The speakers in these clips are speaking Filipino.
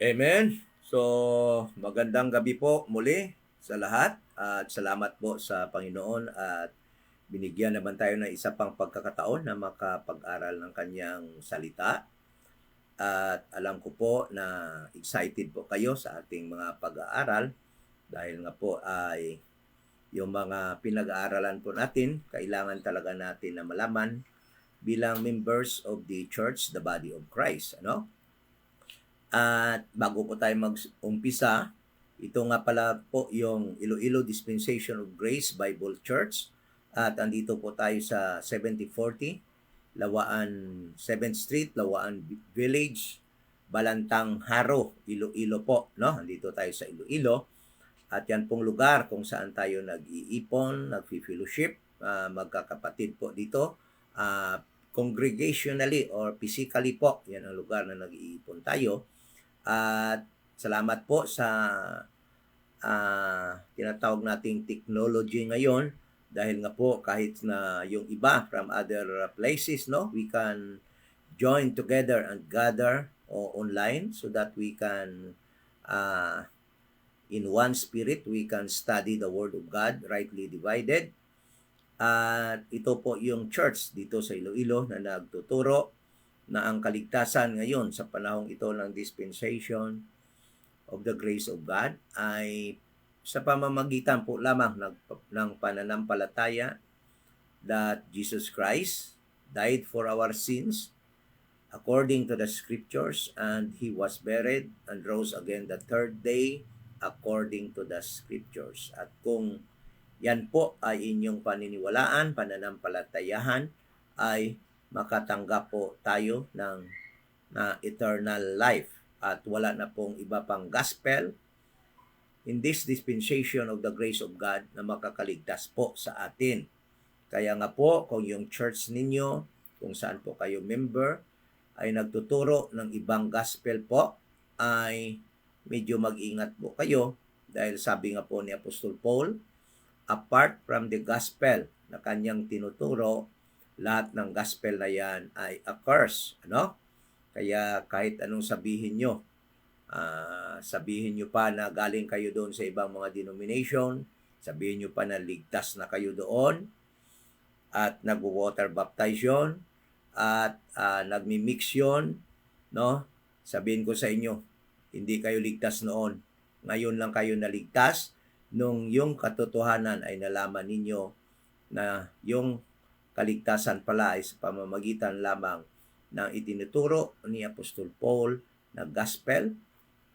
Amen. So, magandang gabi po muli sa lahat at salamat po sa Panginoon at binigyan naman tayo ng isa pang pagkakataon na makapag-aral ng kanyang salita. At alam ko po na excited po kayo sa ating mga pag-aaral dahil nga po ay yung mga pinag-aaralan po natin, kailangan talaga natin na malaman bilang members of the church, the body of Christ. Ano? At bago po tayo mag-umpisa, ito nga pala po yung Iloilo Dispensation of Grace Bible Church. At andito po tayo sa 7040 Lawaan 7th Street, Lawaan Village, Balantang Haro, Iloilo po. No? Andito tayo sa Iloilo. At yan pong lugar kung saan tayo nag-iipon, nag-fellowship, magkakapatid po dito. Congregationally or physically po, yan ang lugar na nag-iipon tayo. At salamat po sa tinatawag nating technology ngayon dahil nga po kahit na yung iba from other places, no, we can join together and gather online so that we can in one spirit we can study the Word of God rightly divided. At ito po yung church dito sa Iloilo na nagtuturo na ang kaligtasan ngayon sa panahong ito ng dispensation of the grace of God ay sa pamamagitan po lamang ng pananampalataya that Jesus Christ died for our sins according to the scriptures, and He was buried and rose again the third day according to the scriptures. At kung yan po ay inyong paniniwalaan, pananampalatayahan, ay makatanggap po tayo ng eternal life at wala na pong iba pang gospel in this dispensation of the grace of God na makakaligtas po sa atin. Kaya nga po, kung yung church ninyo, kung saan po kayo member, ay nagtuturo ng ibang gospel po, ay medyo mag-ingat po kayo dahil sabi nga po ni Apostol Paul, apart from the gospel na kanyang tinuturo, lahat ng gospel na yan ay a curse. Ano? Kaya kahit anong sabihin nyo pa na galing kayo doon sa ibang mga denomination, sabihin nyo pa na ligtas na kayo doon, at nag-water baptization, at nagmi-mix yun, no? Sabihin ko sa inyo, hindi kayo ligtas noon. Ngayon lang kayo naligtas nung yung katotohanan ay nalaman ninyo na yung kaligtasan pala ay sa pamamagitan lamang ng itinuturo ni Apostol Paul na gospel.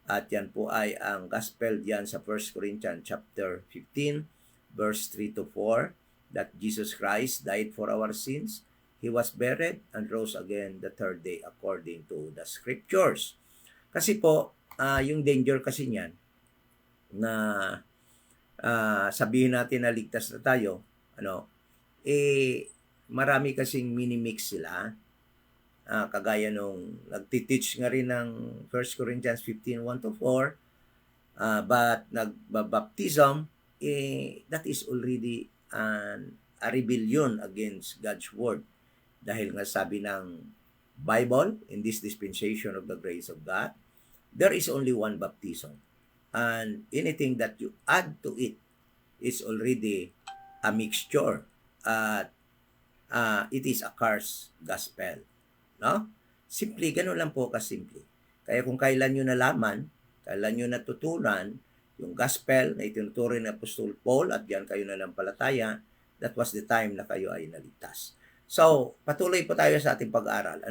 At yan po ay ang gospel diyan sa 1 Corinthians chapter 15 verse 3 to 4, that Jesus Christ died for our sins, He was buried and rose again the third day according to the scriptures. Kasi po yung danger kasi niyan na sabihin natin na ligtas na tayo, marami kasing minimix sila. Kagaya nung nagtiteach nga rin ng 1 Corinthians 15:1-4, but nagbabaptism, that is already a rebellion against God's word. Dahil nga sabi ng Bible, in this dispensation of the grace of God, there is only one baptism. And anything that you add to it is already a mixture. It is a cursed gospel. No? Simple, ganun lang po kasimple. Kaya kung kailan nyo nalaman, kailan nyo natutunan yung gospel na itinuturo ni Apostol Paul at yan kayo nanampalataya, that was the time na kayo ay naligtas. So, patuloy po tayo sa ating pag-aaral.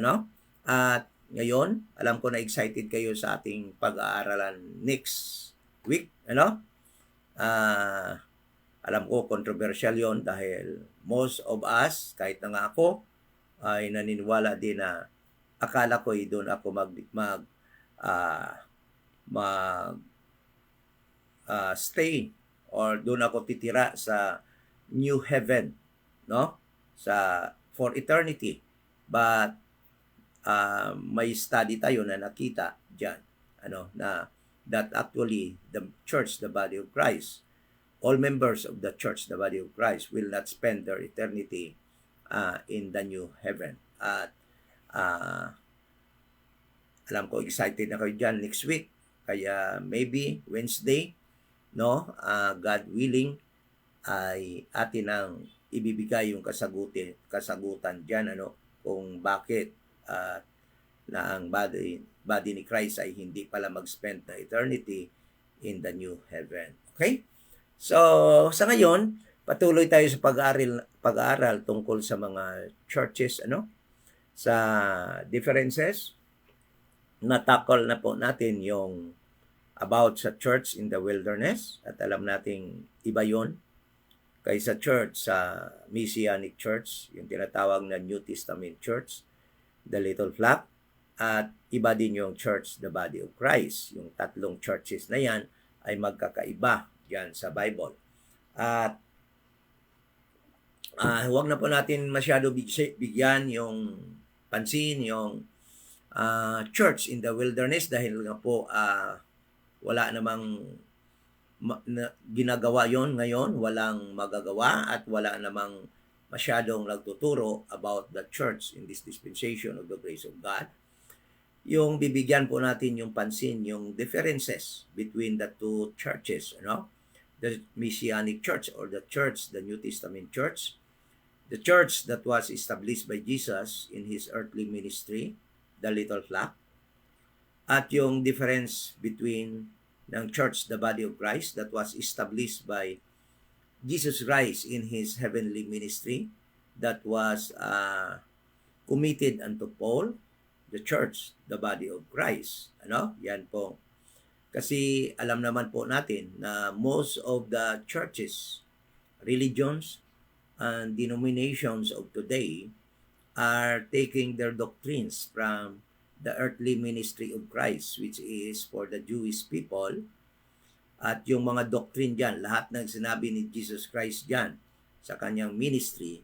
At ngayon, alam ko na excited kayo sa ating pag-aaralan next week. Alam ko, controversial yon dahil most of us, kahit na nga ako, ay naniniwala din na akala ko doon ako stay or doon ako titira sa new heaven, for eternity. But may study tayo na nakita diyan, na that actually the church, the body of Christ, all members of the church, the body of Christ, will not spend their eternity in the new heaven. At alam ko excited na kayo dyan next week. Kaya maybe Wednesday, God willing, ay atin ang ibibigay yung kasagutan dyan, kung bakit na ang body ni Christ ay hindi pala mag-spend na eternity in the new heaven. Okay? So, sa ngayon, patuloy tayo sa pag-aaral tungkol sa mga churches, sa differences. Natakol na po natin yung about sa church in the wilderness at alam nating iba yon kaysa church sa Messianic Church, yung tinatawag na New Testament Church, the Little Flock, at iba din yung church, the body of Christ. Yung tatlong churches na yan ay magkakaiba yan sa Bible. At huwag na po natin masyado bigyan yung pansin yung church in the wilderness dahil nga po wala namang ginagawa yon ngayon, walang magagawa at wala namang masyadong nagtuturo about the church in this dispensation of the grace of God. Yung bibigyan po natin yung pansin, yung differences between the two churches, the Messianic Church or the church, the New Testament Church, the church that was established by Jesus in His earthly ministry, the Little Flock, at yung difference between ng church, the body of Christ, that was established by Jesus Christ in His heavenly ministry, that was committed unto Paul, the church, the body of Christ. Yan po. Kasi alam naman po natin na most of the churches, religions, and denominations of today are taking their doctrines from the earthly ministry of Christ, which is for the Jewish people. At yung mga doctrine dyan, lahat ng sinabi ni Jesus Christ dyan sa kanyang ministry,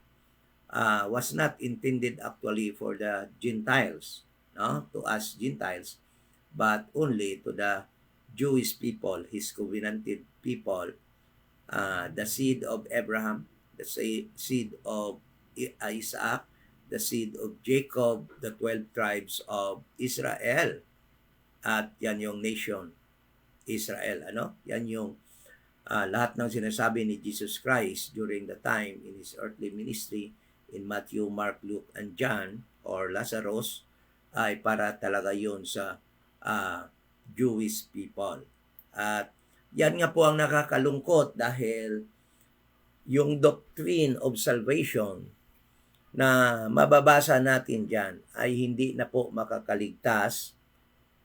was not intended actually for the Gentiles, to us Gentiles, but only to the Jewish people, His covenanted people, the seed of Abraham, the seed of Isaac, the seed of Jacob, the 12 tribes of Israel. At yan yung nation, Israel. Yan yung lahat ng sinasabi ni Jesus Christ during the time in His earthly ministry in Matthew, Mark, Luke, and John, or Lazarus, ay para talaga yun sa Jewish people. At yan nga po ang nakakalungkot dahil yung doctrine of salvation na mababasa natin dyan ay hindi na po makakaligtas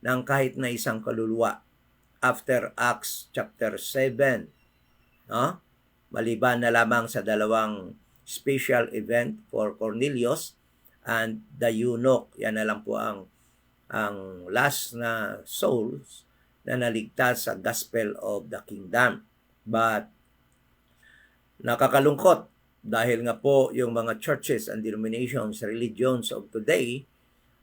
ng kahit na isang kaluluwa after Acts chapter 7. Maliban na lamang sa dalawang special event for Cornelius and the eunuch. Yan na lang po ang last na souls na naligtas sa gospel of the kingdom. But nakakalungkot dahil nga po yung mga churches and denominations, religions of today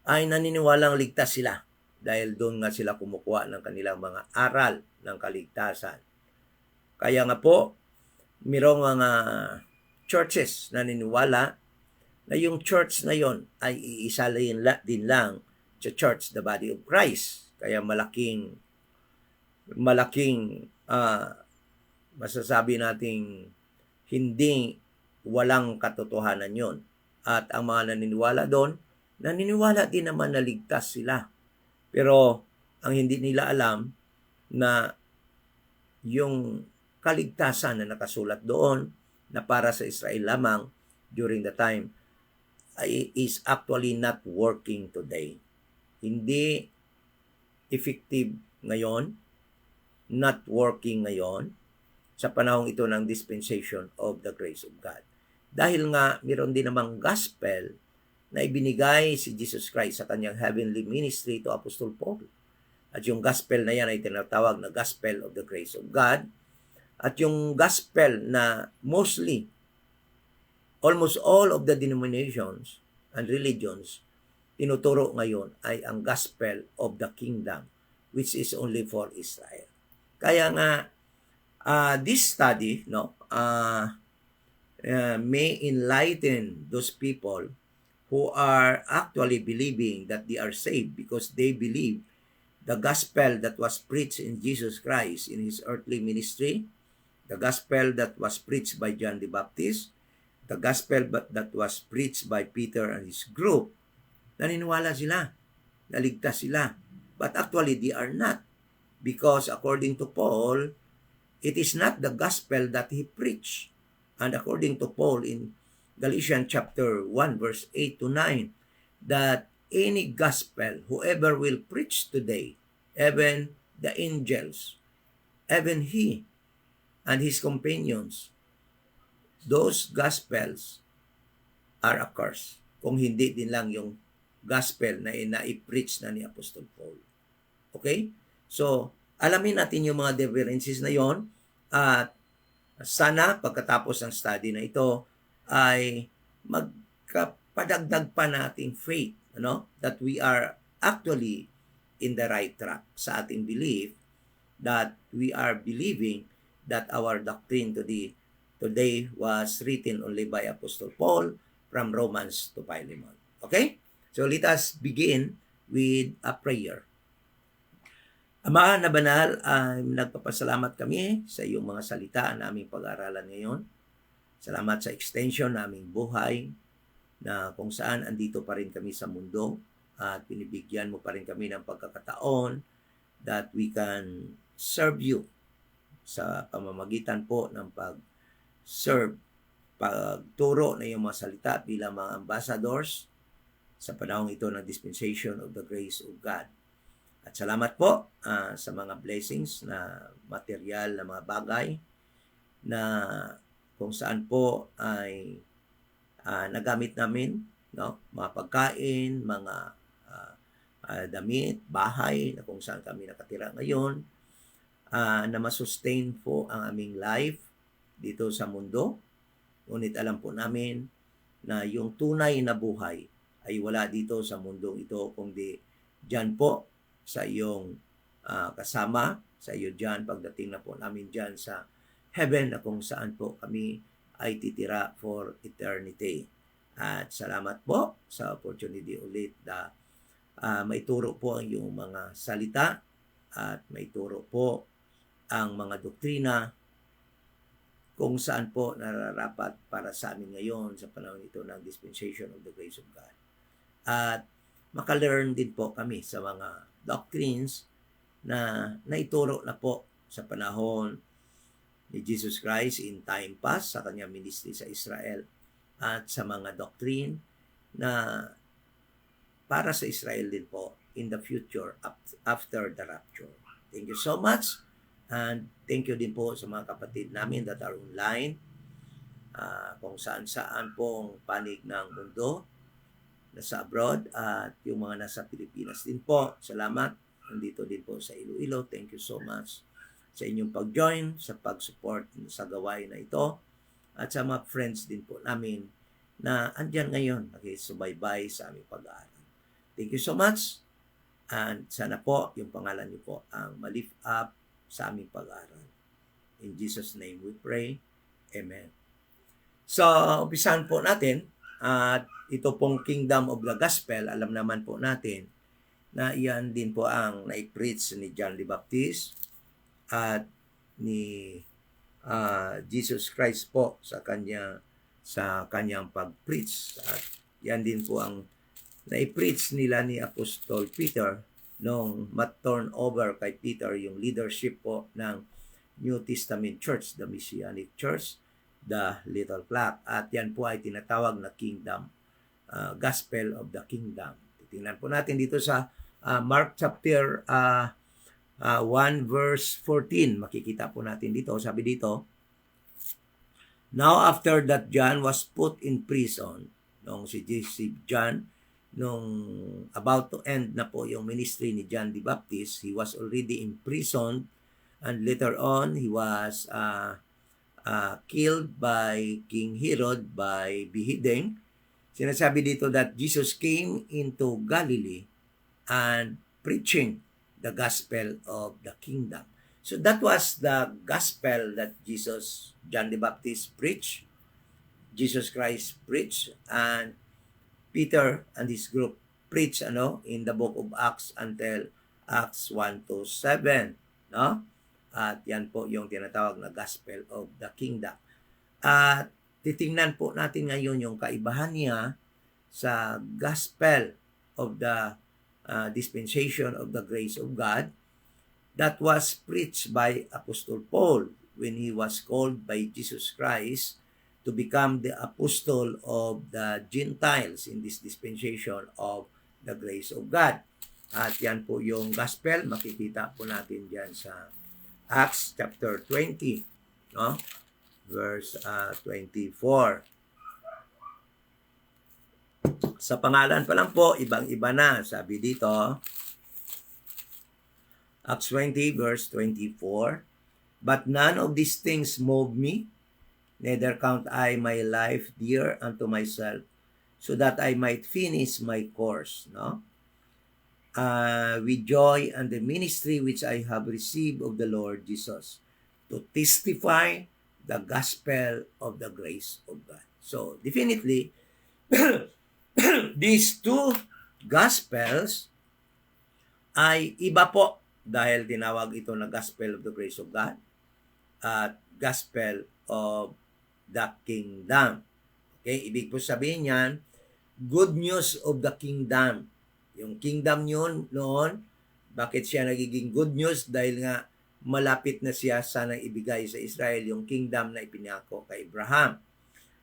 ay naniniwalang ligtas sila dahil doon nga sila kumukuha ng kanilang mga aral ng kaligtasan. Kaya nga po, mayroong mga churches na naniniwala na yung church na yon ay iisa din lang sa church, the body of Christ. Kaya malaking masasabi nating hindi walang katotohanan yon. At ang mga naniniwala doon, naniniwala din naman na ligtas sila. Pero ang hindi nila alam na yung kaligtasan na nakasulat doon na para sa Israel lamang during the time is actually not working today. Hindi effective ngayon, not working ngayon sa panahong ito ng dispensation of the grace of God. Dahil nga mayroon din namang gospel na ibinigay si Jesus Christ sa kanyang heavenly ministry to Apostle Paul. At yung gospel na yan ay tinatawag na gospel of the grace of God. At yung gospel na mostly, almost all of the denominations and religions tinuturo ngayon ay ang gospel of the kingdom, which is only for Israel. Kaya nga, this study may enlighten those people who are actually believing that they are saved because they believe the gospel that was preached in Jesus Christ in his earthly ministry, the gospel that was preached by John the Baptist, the gospel that was preached by Peter and his group. Naniniwala sila, naligtas sila. But actually, they are not. Because according to Paul, it is not the gospel that he preached. And according to Paul in Galatians chapter 1, verse 8 to 9, that any gospel, whoever will preach today, even the angels, even he and his companions, those gospels are accursed. Kung hindi din lang yung gospel na i-preach na ni Apostle Paul. Okay? So, alamin natin yung mga differences na yon at sana pagkatapos ng study na ito ay magkapadagdag pa nating faith, that we are actually in the right track sa ating belief, that we are believing that our doctrine today was written only by Apostle Paul from Romans to Philemon. Okay? So let us begin with a prayer. Ama na banal, nagpapasalamat kami sa iyong mga salita na aming pag-aaralan ngayon. Salamat sa extension na aming buhay na kung saan andito pa rin kami sa mundo at pinibigyan mo pa rin kami ng pagkakataon that we can serve you sa pamamagitan po ng pag-serve, pagturo na iyong mga salita bilang mga ambassadors sa panahong ito ng dispensation of the grace of God. At salamat po sa mga blessings na material na mga bagay na kung saan po ay nagamit namin, mga pagkain, mga damit, bahay na kung saan kami nakatira ngayon, na masustain po ang aming life dito sa mundo. Ngunit alam po namin na yung tunay na buhay ay wala dito sa mundong ito, kundi dyan po sa iyong kasama, sa iyo dyan, pagdating na po namin dyan sa heaven na kung saan po kami ay titira for eternity. At salamat po sa opportunity ulit na maituro po ang iyong mga salita at maituro po ang mga doktrina kung saan po nararapat para sa amin ngayon sa panahon ito ng dispensation of the grace of God. At makalearn din po kami sa mga doctrines na naituro na po sa panahon ni Jesus Christ in time past sa kanyang ministry sa Israel at sa mga doctrine na para sa Israel din po in the future after the rapture. Thank you so much and thank you din po sa mga kapatid namin that are online kung saan-saan pong panig ng mundo nasa abroad at yung mga nasa Pilipinas din po. Salamat nandito din po sa Iloilo. Thank you so much sa inyong pag-join, sa pag-support sa gawain na ito, at sa mga friends din po namin na andyan ngayon, nakisubaybay sa aming pag-aaral. Thank you so much, and sana po yung pangalan niyo po ang ma-lift up sa aming pag-aaral. In Jesus' name we pray. Amen. So, umpisahan po natin, at ito pong Kingdom of the Gospel, alam naman po natin na iyan din po ang na-preach ni John the Baptist at ni Jesus Christ po sa kanyang pag-preach. At yan din po ang na-preach nila ni Apostol Peter nung mat-turn over kay Peter yung leadership po ng New Testament Church, the Messianic Church, the Little Flock. At yan po ay tinatawag na Kingdom, Gospel of the Kingdom. Tingnan po natin dito sa Mark chapter 1 verse 14. Makikita po natin dito, sabi dito, "Now after that John was put in prison," nung si John, nung about to end na po yung ministry ni John the Baptist, he was already imprisoned, and later on he was killed by King Herod by beheading. Sinasabi dito that Jesus came into Galilee and preaching the gospel of the kingdom. So that was the gospel that John the Baptist preached, Jesus Christ preached, and Peter and his group preached in the book of Acts until Acts 1 to 7, no? At yan po yung tinatawag na gospel of the kingdom. At titingnan po natin ngayon yung kaibahan niya sa gospel of the dispensation of the grace of God that was preached by Apostle Paul when he was called by Jesus Christ to become the apostle of the Gentiles in this dispensation of the grace of God. At yan po yung gospel, makikita po natin dyan sa Acts chapter 20, no? Verse 24. Sa pangalan pa lang po, ibang-iba na. Sabi dito, Acts 20 verse 24, "But none of these things move me, neither count I my life dear unto myself, so that I might finish my course," no? "With joy and the ministry which I have received of the Lord Jesus, to testify the gospel of the grace of God." So, definitely, these two gospels ay iba po dahil tinawag ito na gospel of the grace of God at gospel of the kingdom. Okay, ibig po sabihin yan, good news of the kingdom. Yung kingdom yun noon, bakit siya nagiging good news? Dahil nga malapit na siya sana ibigay sa Israel yung kingdom na ipinako kay Abraham.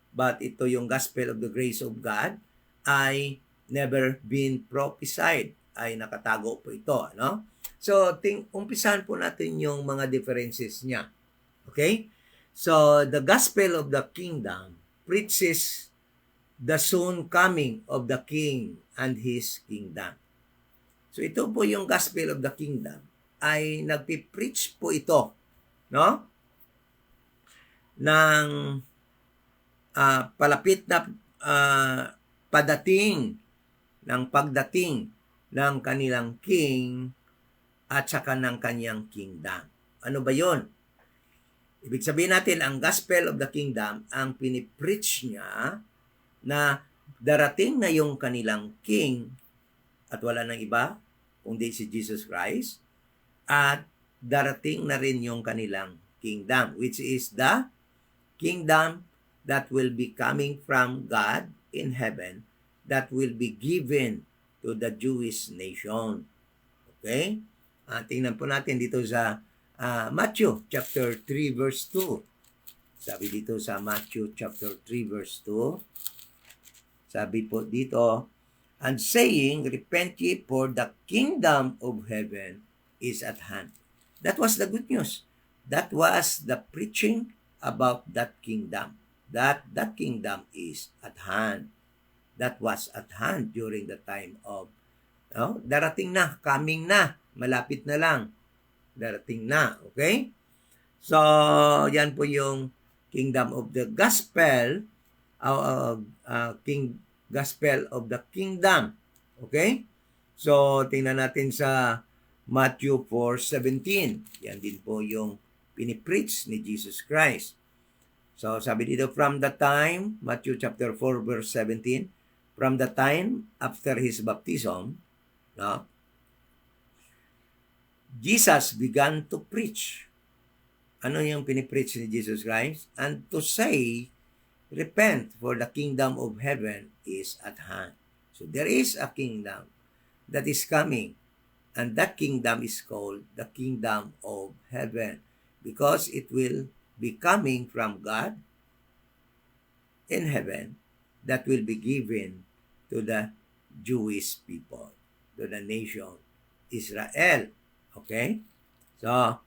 But ito yung gospel of the grace of God ay never been prophesied, ay nakatago po ito, no? So, umpisahan po natin yung mga differences niya. Okay? So, the gospel of the kingdom preaches the soon coming of the king and his kingdom. So, ito po yung gospel of the kingdom ay nagpipreach po ito, no? Ng palapit na pagdating ng kanilang king at saka ng kanyang kingdom. Ano ba yon? Ibig sabihin natin, ang gospel of the kingdom, ang pinipreach niya na darating na yung kanilang king at wala nang iba kundi si Jesus Christ, at darating na rin yung kanilang kingdom, which is the kingdom that will be coming from God in heaven, that will be given to the Jewish nation. Okay? Tingnan po natin dito sa Matthew chapter 3 verse 2. Sabi dito sa Matthew chapter 3 verse 2, sabi po dito, "And saying, repent ye, for the kingdom of heaven is at hand." That was the good news. That was the preaching about that kingdom. That kingdom is at hand. That was at hand during the time of darating na, coming na Malapit na lang. Darating na. Okay? So, yan po yung kingdom of the gospel, gospel of the kingdom. Okay? So, tingnan natin sa Matthew 4:17. Yan din po yung pinipreach ni Jesus Christ. So, sabi dito, from the time, Matthew chapter 4 verse 17, from the time after his baptism, no, Jesus began to preach. Ano yung pinipreach ni Jesus Christ? And to say, repent, for the kingdom of heaven is at hand. So there is a kingdom that is coming, and that kingdom is called the kingdom of heaven, because it will be coming from God in heaven, that will be given to the Jewish people, to the nation Israel. Okay? So,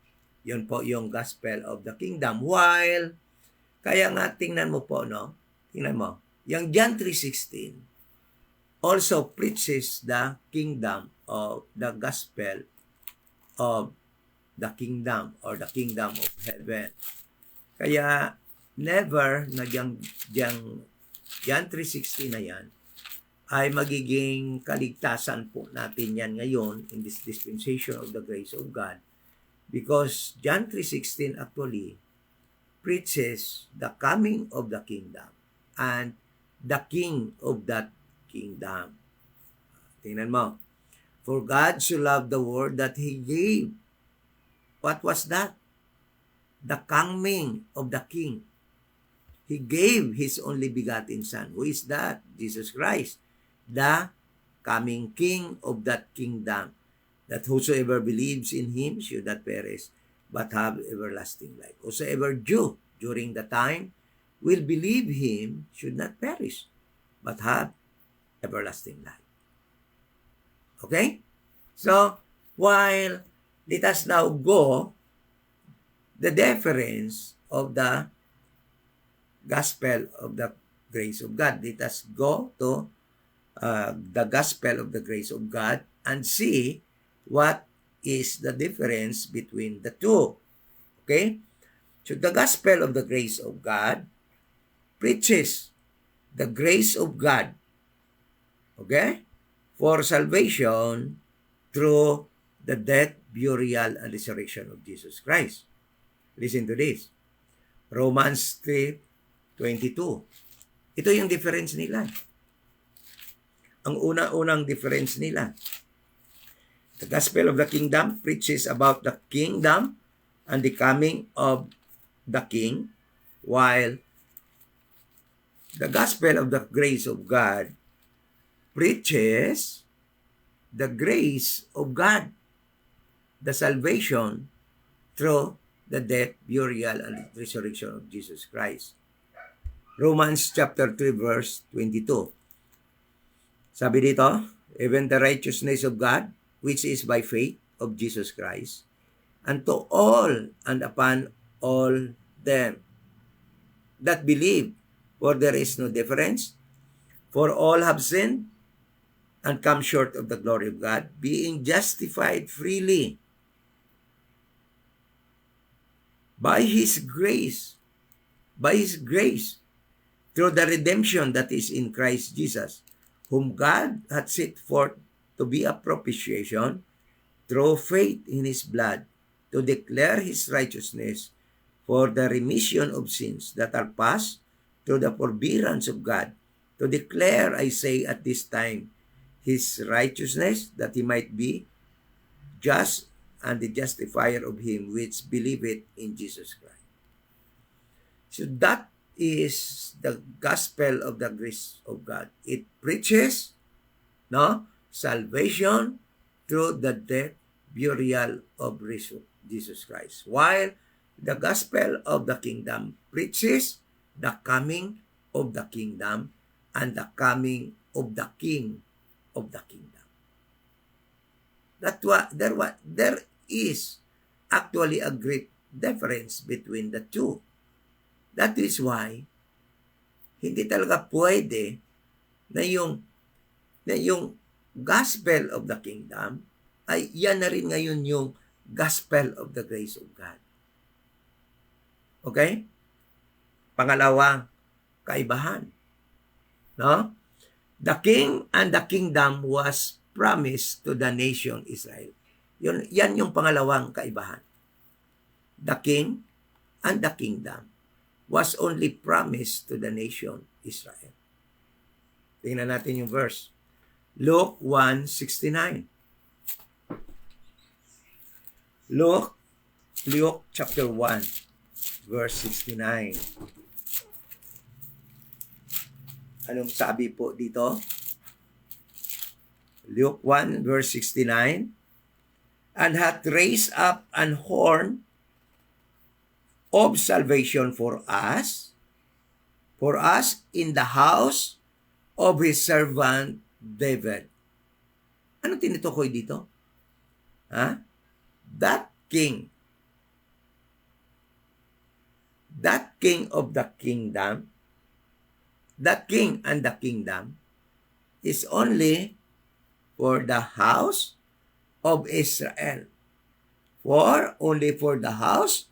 yun po yung gospel of the kingdom. While, kaya nga tingnan mo po, no? Tingnan mo. Yung John 3:16 also preaches the kingdom of the gospel of the kingdom or the kingdom of heaven. Kaya, never na yung John 3:16 na yan ay magiging kaligtasan po natin yan ngayon in this dispensation of the grace of God, because John 3:16 actually preaches the coming of the kingdom and the king of that kingdom. Tingnan mo. For God so loved the world that He gave. What was that? The coming of the king. He gave His only begotten Son. Who is that? Jesus Christ. The coming king of that kingdom, that whosoever believes in him should not perish, but have everlasting life. Whosoever Jew during the time will believe him should not perish, but have everlasting life. Okay? So, while let us now go the difference of the gospel of the grace of God. Let us go to the gospel of the grace of God and see what is the difference between the two. Okay? So the gospel of the grace of God preaches the grace of God, okay, for salvation through the death, burial, and resurrection of Jesus Christ. Listen to this. Romans 3:22. Ito yung difference nila. Ang unang difference nila. The gospel of the kingdom preaches about the kingdom and the coming of the king, while the gospel of the grace of God preaches the grace of God, the salvation through the death, burial, and resurrection of Jesus Christ. Romans chapter 3 verse 22. Sabi dito, even the righteousness of God, which is by faith of Jesus Christ, unto all and upon all them that believe, for there is no difference, for all have sinned and come short of the glory of God, being justified freely by His grace, through the redemption that is in Christ Jesus, whom God hath set forth to be a propitiation through faith in His blood, to declare His righteousness for the remission of sins that are past through the forbearance of God, to declare, I say, at this time, His righteousness, that He might be just and the justifier of him which believeth in Jesus Christ. So that is the gospel of the grace of God. It preaches, no, salvation through the death, burial of Jesus Christ. While the gospel of the kingdom preaches the coming of the kingdom and the coming of the king of the kingdom. There is actually a great difference between the two. That is why hindi talaga pwede na yung gospel of the kingdom ay yan na rin ngayon yung gospel of the grace of God. Okay? Pangalawa, kaibahan. No? The king and the kingdom was promised to the nation Israel. Yan yung pangalawang kaibahan. The king and the kingdom was only promised to the nation Israel. Tingnan natin yung verse. Luke 1:69. Luke chapter 1, verse 69. Anong sabi po dito? Luke 1, verse 69. And hath raised up an horn of salvation for us in the house of his servant David. Ano tinutukoy dito? Ha? That king of the kingdom, that king and the kingdom is only for the house of Israel, only for the house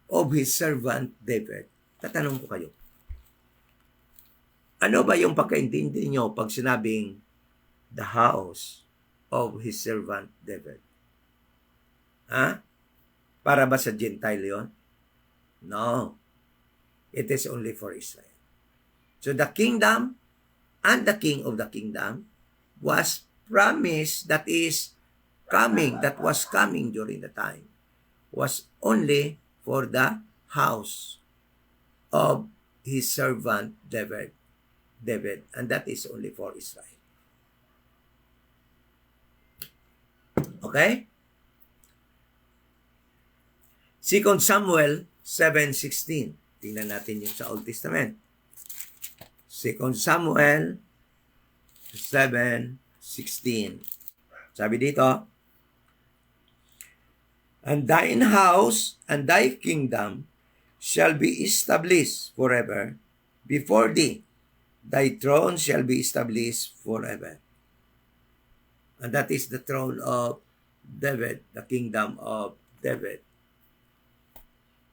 of his servant David. Tatanong ko kayo, ano ba yung pagkaintindi nyo pag sinabing the house of his servant David? Ha? Para ba sa Gentile yon? No. It is only for Israel. So the kingdom and the king of the kingdom was promised, that was coming during the time, was only for the house of his servant David. And that is only for Israel. Okay? 2 Samuel 7:16. Tingnan natin yung sa Old Testament. 2 Samuel 7:16. Sabi dito, and thine house and thy kingdom shall be established forever before thee. Thy throne shall be established forever. And that is the throne of David, the kingdom of David.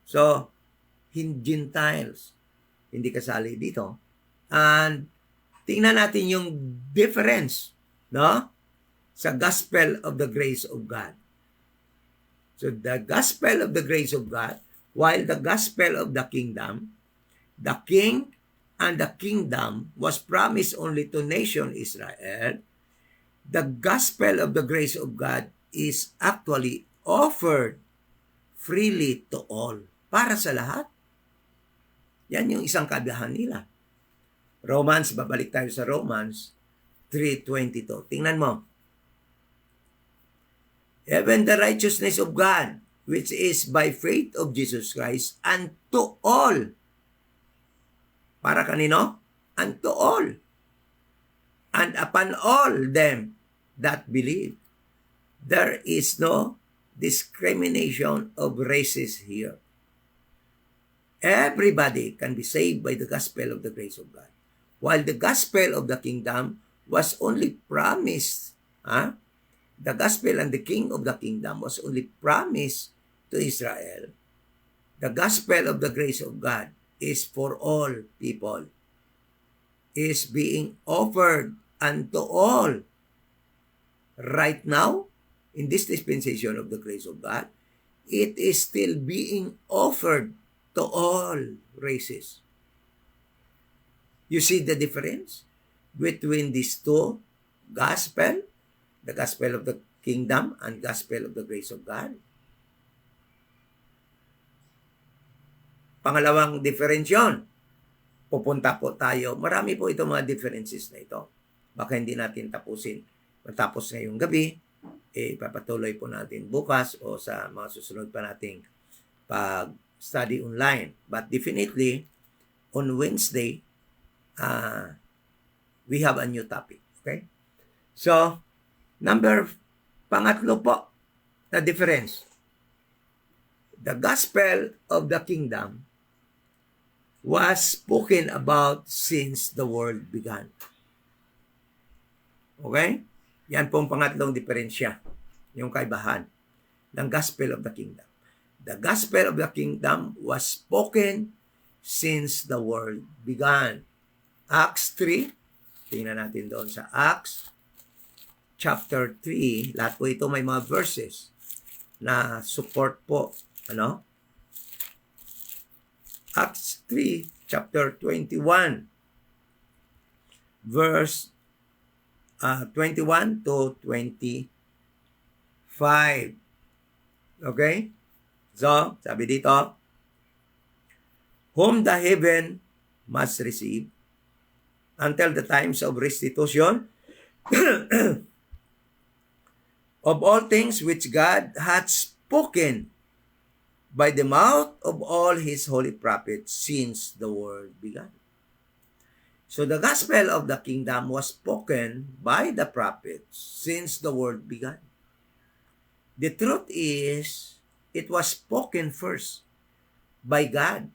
So, Gentiles, hindi kasali dito. And tingnan natin yung difference, no? Sa gospel of the grace of God. So, the gospel of the grace of God, while the gospel of the kingdom, the king and the kingdom was promised only to nation Israel, the gospel of the grace of God is actually offered freely to all. Para sa lahat. Yan yung isang kaibahan nila. Romans, babalik tayo sa Romans 3:22. Tingnan mo. Even the righteousness of God, which is by faith of Jesus Christ, unto all. Para kanino? Unto all. And upon all them that believe. There is no discrimination of races here. Everybody can be saved by the gospel of the grace of God. While the gospel of the kingdom was only promised, the gospel and the king of the kingdom was only promised to Israel. The gospel of the grace of God is for all people, is being offered unto all. Right now, in this dispensation of the grace of God, it is still being offered to all races. You see the difference between these two gospel, the gospel of the kingdom and gospel of the grace of God? Pangalawang difference yun. Pupunta po tayo. Marami po itong mga differences na ito. Baka hindi natin tapusin. Matapos ngayong gabi, papatuloy po natin bukas o sa mga susunod pa nating pag-study online. But definitely, on Wednesday, we have a new topic. Okay? So, pangatlo po na difference. The gospel of the kingdom was spoken about since the world began. Okay? Yan pong pangatlong diferensya. yung kaibahan ng gospel of the kingdom. The gospel of the kingdom was spoken since the world began. Acts 3, tingnan natin doon sa Acts chapter 3, lahat po ito may mga verses na support po, Acts 3, chapter 21, verse 21 to 25. Okay? So, sabi dito, whom the heaven must receive until the times of restitution of all things which God hath spoken by the mouth of all his holy prophets since the world began. So the gospel of the kingdom was spoken by the prophets since the world began. The truth is, it was spoken first by God,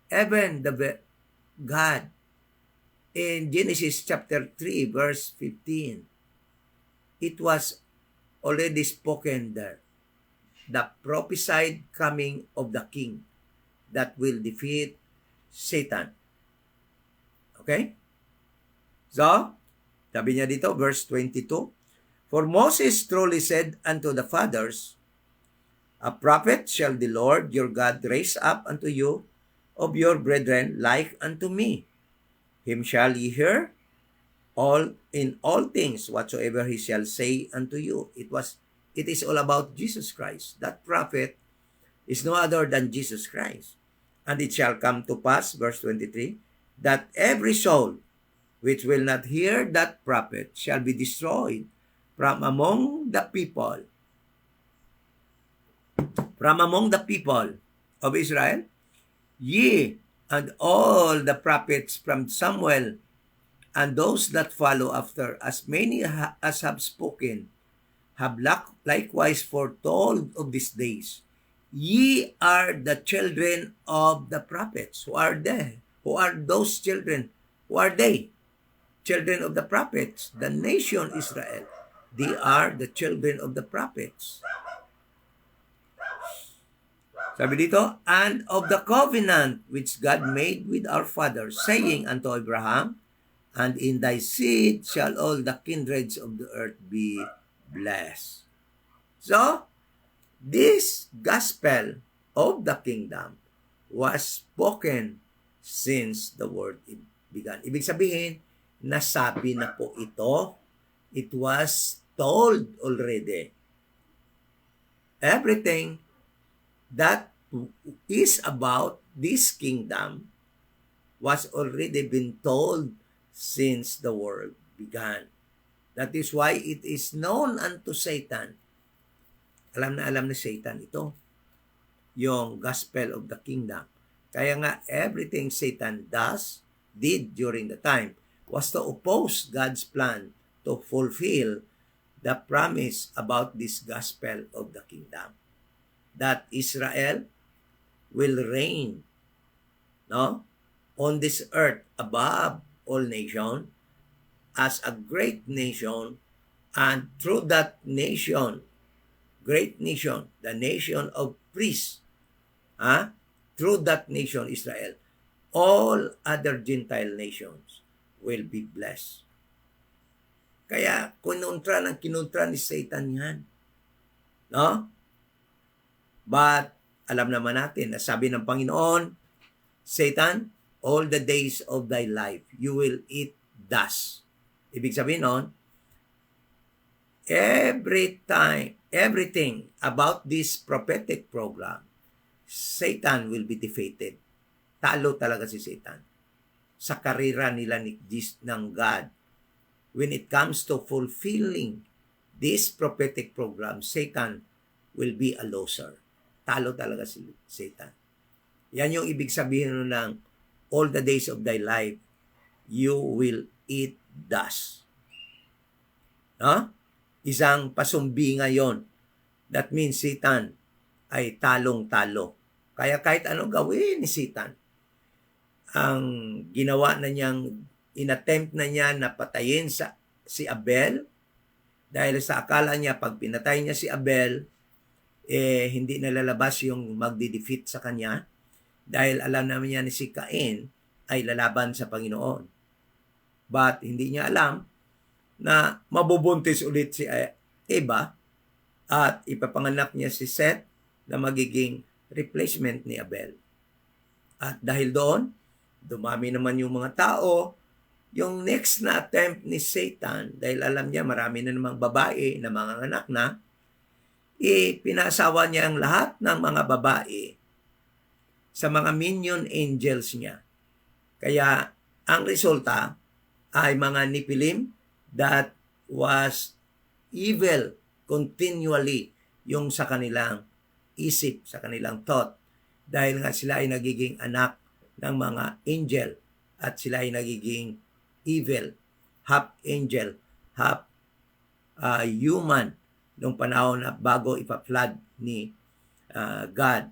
even God. In Genesis chapter 3, verse 15, it was already spoken there. The prophesied coming of the king that will defeat Satan. Okay? So, sabi niya dito, verse 22, for Moses truly said unto the fathers, a prophet shall the Lord your God raise up unto you of your brethren like unto me. Him shall ye hear in all things whatsoever he shall say unto you. It is all about Jesus Christ. That prophet is no other than Jesus Christ. And it shall come to pass, verse 23, that every soul which will not hear that prophet shall be destroyed from among the people of Israel. Ye and all the prophets from Samuel and those that follow after, as many as have spoken, have likewise foretold of these days. Ye are the children of the prophets. Who are they? Who are those children? Who are they? Children of the prophets. The nation Israel. They are the children of the prophets. Sabi dito, and of the covenant which God made with our fathers, saying unto Abraham, and in thy seed shall all the kindreds of the earth be blessed. So, this gospel of the kingdom was spoken since the world began. Ibig sabihin, nasabi na po ito. It was told already. Everything that is about this kingdom was already been told since the world began. That is why it is known unto Satan. Alam ni Satan ito. Yung gospel of the kingdom. Kaya nga, everything Satan did during the time was to oppose God's plan to fulfill the promise about this gospel of the kingdom. That Israel will reign, on this earth above all nations as a great nation, and through that nation, great nation, the nation of priests, through that nation, Israel, all other Gentile nations will be blessed. Kaya, kinontra ni Satan yan. But, alam naman natin, na sabi ng Panginoon, Satan, all the days of thy life, you will eat dust. Ibig sabihin nun, everything about this prophetic program, Satan will be defeated. Talo talaga si Satan sa karera nila ng God. When it comes to fulfilling this prophetic program, Satan will be a loser. Talo talaga si Satan. Yan yung ibig sabihin ng all the days of thy life, you will eat dust. Isang pasumbi ngayon. That means Satan ay talong-talo. Kaya kahit anong gawin ni Satan, ang ginawa na niyang, inattempt na niya na patayin si Abel, Dahil sa akala niya, pag pinatay niya si Abel, hindi nalalabas yung magdi-defeat sa kanya. Dahil alam naman niya ni si Cain ay lalaban sa Panginoon. But hindi niya alam na mabubuntis ulit si Eva at ipapanganak niya si Seth na magiging replacement ni Abel. At dahil doon, dumami naman yung mga tao. Yung next na attempt ni Satan, dahil alam niya marami na namang babae na mga anak na, pinasawa niya ang lahat ng mga babae sa mga minion angels niya. Kaya ang resulta ay mga Nephilim that was evil continually yung sa kanilang isip, sa kanilang thought. Dahil nga sila ay nagiging anak ng mga angel at sila ay nagiging evil, half angel, half human nung panahon na bago ipa-flood ni God.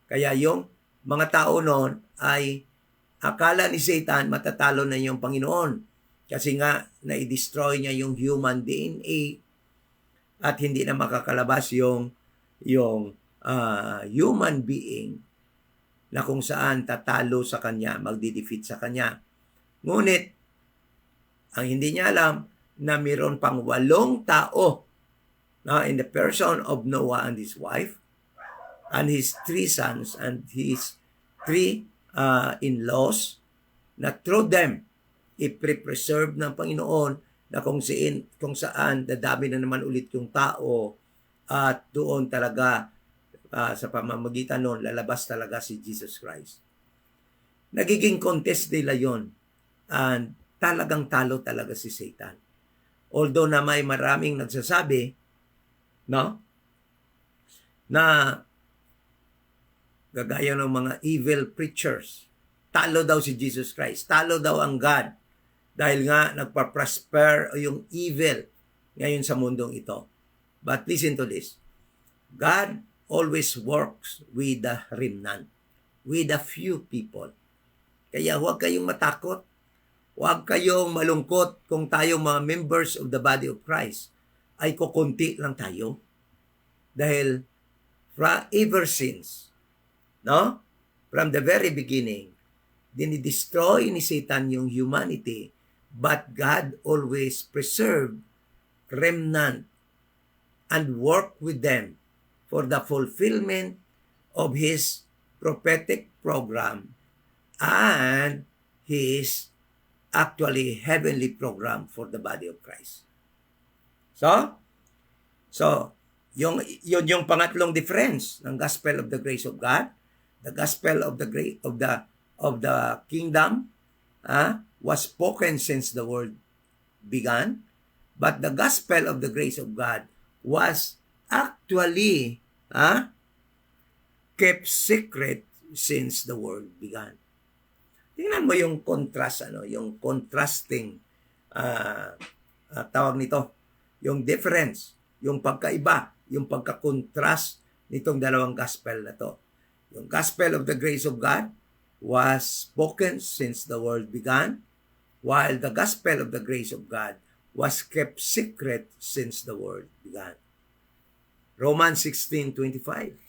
Kaya yung mga tao noon ay akala ni Satan matatalo na yung Panginoon kasi nga na-destroy niya yung human DNA at hindi na makakalabas yung human being na kung saan tatalo sa kanya, magdi-defeat sa kanya. Ngunit ang hindi niya alam na mayroon pang 8 tao na in the person of Noah and his wife and his 3 sons and his 3 in-laws na through them i-preserve ng Panginoon na kung saan dadami na naman ulit yung tao at doon talaga sa pamamagitan noon lalabas talaga si Jesus Christ. Nagiging contest nila yon and talagang talo talaga si Satan. Although na may maraming nagsasabi, no, na gagaya ng mga evil preachers, talo daw si Jesus Christ, talo daw ang God, dahil nga nagpa-prosper yung evil ngayon sa mundong ito. But listen to this, God always works with the remnant, with a few people. Kaya huwag kayong matakot, huwag kayong malungkot kung tayo mga members of the body of Christ ay kukunti lang tayo. Dahil ever since, no? From the very beginning, dinidestroy ni Satan yung humanity, but God always preserved remnant and work with them for the fulfillment of His prophetic program and His actually heavenly program for the body of Christ. So yung pangatlong difference ng gospel of the grace of God, the gospel of the kingdom was spoken since the world began, but the gospel of the grace of God was actually kept secret since the world began. Tingnan mo yung contrast, yung contrasting tawag nito, yung difference, yung pagkaiba, yung pagka-contrast nitong dalawang gospel na to. Yung gospel of the grace of God was spoken since the world began, while the gospel of the grace of God was kept secret since the world began. Romans 16:25.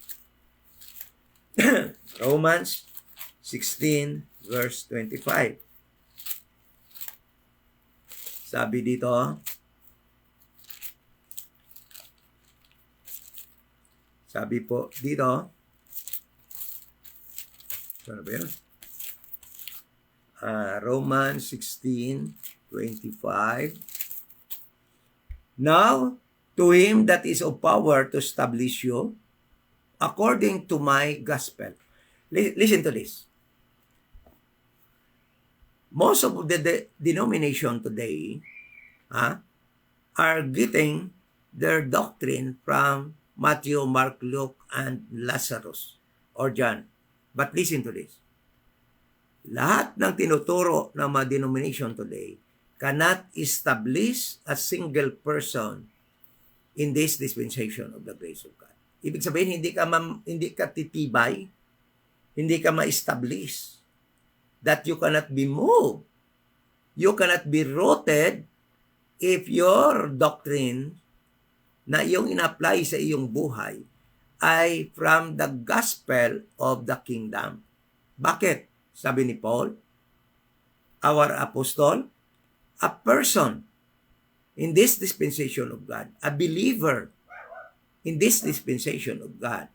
Romans 16 verse 25. Sabi dito, sabi po dito, ano ba yun? Romans 16:25. Now, to Him that is of power to establish you, according to my gospel. Listen to this. Most of the denomination today are getting their doctrine from Matthew, Mark, Luke, and Lazarus or John. But listen to this. Lahat ng tinuturo ng mga denomination today cannot establish a single person in this dispensation of the grace of God. Ibig sabihin, hindi ka titibay, hindi ka ma-establish, that you cannot be moved, you cannot be rooted if your doctrine na iyong ina-apply sa iyong buhay ay from the gospel of the kingdom. Bakit? Sabi ni Paul, our apostle, a person in this dispensation of God, a believer in this dispensation of God,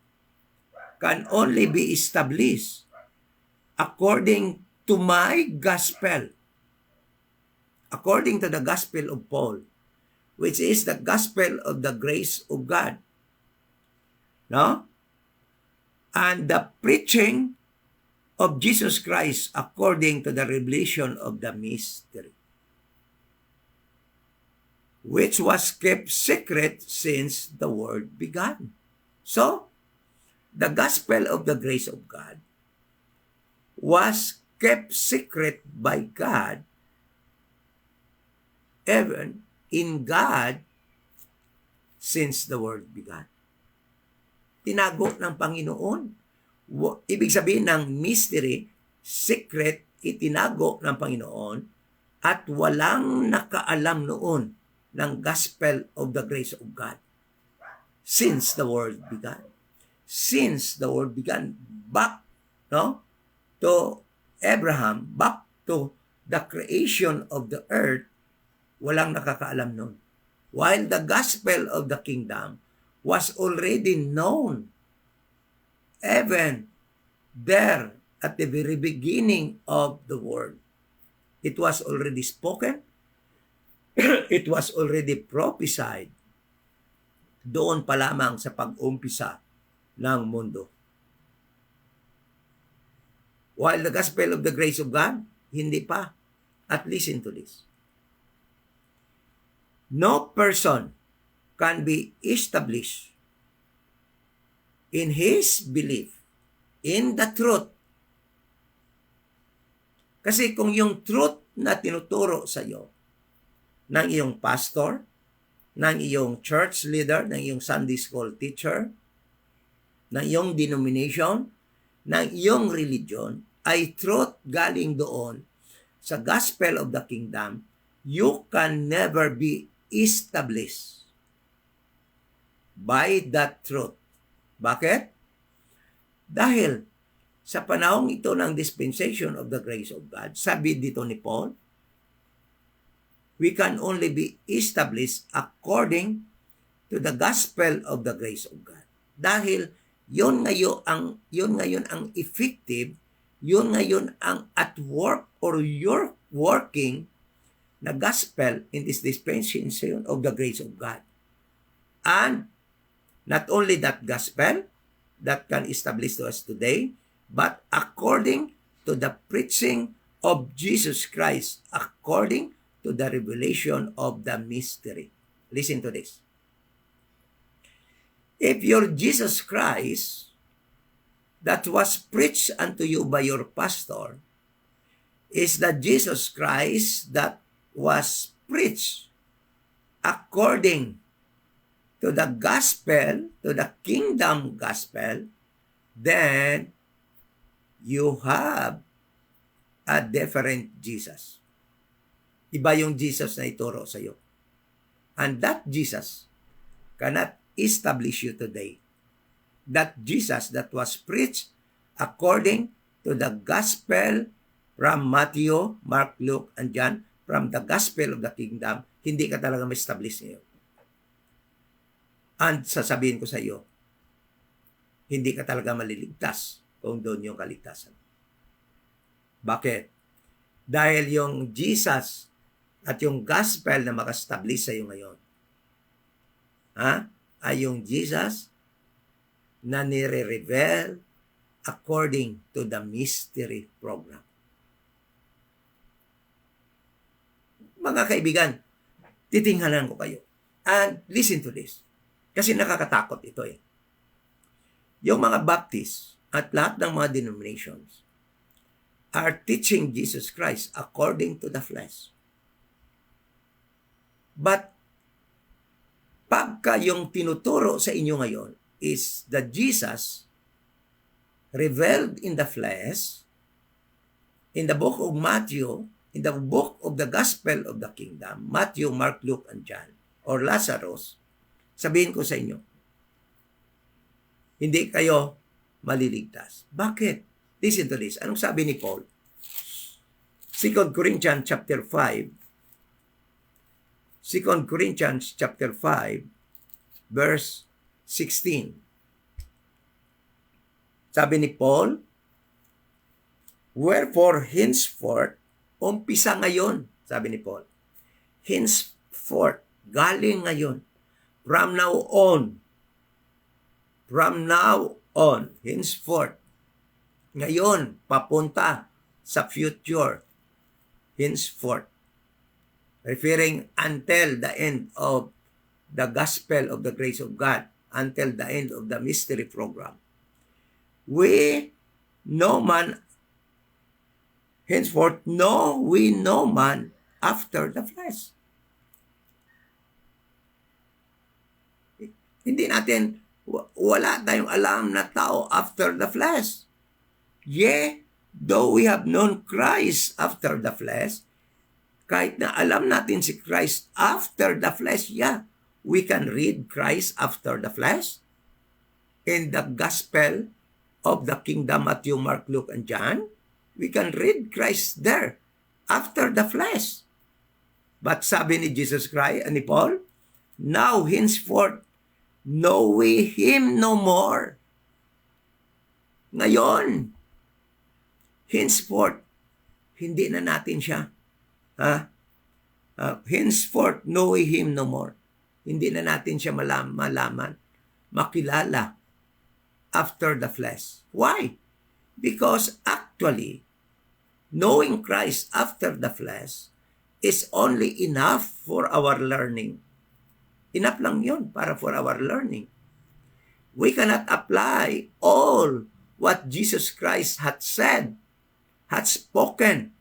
can only be established according to my gospel, according to the gospel of Paul, which is the gospel of the grace of God. No? And the preaching of Jesus Christ according to the revelation of the mystery, which was kept secret since the world began. So, the gospel of the grace of God was kept secret by God, even in God, since the world began. Tinago ng Panginoon. Ibig sabihin ng mystery, secret, itinago ng Panginoon at walang nakaalam noon ng gospel of the grace of God since the world began. Since the world began, back to Abraham, back to the creation of the earth, walang nakakaalam noon. While the gospel of the kingdom was already known even there at the very beginning of the world. It was already spoken. It was already prophesied doon pa lamang sa pag-umpisa ng mundo. While the gospel of the grace of God, hindi pa. At listen to this. No person can be established in his belief in the truth. Kasi kung yung truth na tinuturo sa iyo ng iyong pastor, ng iyong church leader, ng iyong Sunday school teacher, ng iyong denomination, ng iyong religion, ay truth galing doon sa gospel of the kingdom, you can never be established by that truth. Bakit? Dahil sa panahong ito ng dispensation of the grace of God, sabi dito ni Paul, we can only be established according to the gospel of the grace of God. Dahil yun ngayon ang effective, yun ngayon ang at work or you're working na gospel in this dispensation of the grace of God. And not only that gospel that can establish to us today, but according to the preaching of Jesus Christ, according to the revelation of the mystery. Listen to this. If your Jesus Christ that was preached unto you by your pastor is the Jesus Christ that was preached according to the gospel, to the kingdom gospel, then you have a different Jesus. Iba yung Jesus na ituro sa iyo. And that Jesus cannot establish you today. That Jesus that was preached according to the gospel from Matthew, Mark, Luke, and John, from the gospel of the kingdom, hindi ka talaga ma-establish ngayon. And sasabihin ko sa iyo, hindi ka talaga maliligtas kung doon yung kaligtasan. Bakit? Dahil yung Jesus at yung gospel na maka-establish sa iyo ngayon, ay yung Jesus na nire-reveal according to the mystery program. Mga kaibigan, titinghalan ko kayo. And listen to this. Kasi nakakatakot ito eh. Yung mga Baptist at lahat ng mga denominations are teaching Jesus Christ according to the flesh. But pagka yung tinuturo sa inyo ngayon is the Jesus revealed in the flesh, in the book of Matthew, in the book of the gospel of the kingdom, Matthew, Mark, Luke, and John, or Lazarus, sabihin ko sa inyo, hindi kayo maliligtas. Bakit? Listen to this. Anong sabi ni Paul? 2 Corinthians chapter 5. 2 Corinthians chapter 5 verse 16. Sabi ni Paul, wherefore henceforth, umpisa ngayon, sabi ni Paul, henceforth, galing ngayon, from now on, henceforth, ngayon, papunta sa future, henceforth, referring until the end of the gospel of the grace of God, until the end of the mystery program. We no man, henceforth, we no man after the flesh. Hindi natin, wala tayong alam na tao after the flesh. Yea, though we have known Christ after the flesh, kahit na alam natin si Christ after the flesh, yeah, we can read Christ after the flesh in the gospel of the kingdom, Matthew, Mark, Luke, and John. We can read Christ there after the flesh. But sabi ni Jesus Christ, ni Paul, now henceforth, know we Him no more. Ngayon, henceforth, hindi na natin siya. Henceforth, know we Him no more. Hindi na natin siya malaman, makilala after the flesh. Why? Because actually, knowing Christ after the flesh is only enough for our learning. Enough lang yun para for our learning. We cannot apply all what Jesus Christ had said, had spoken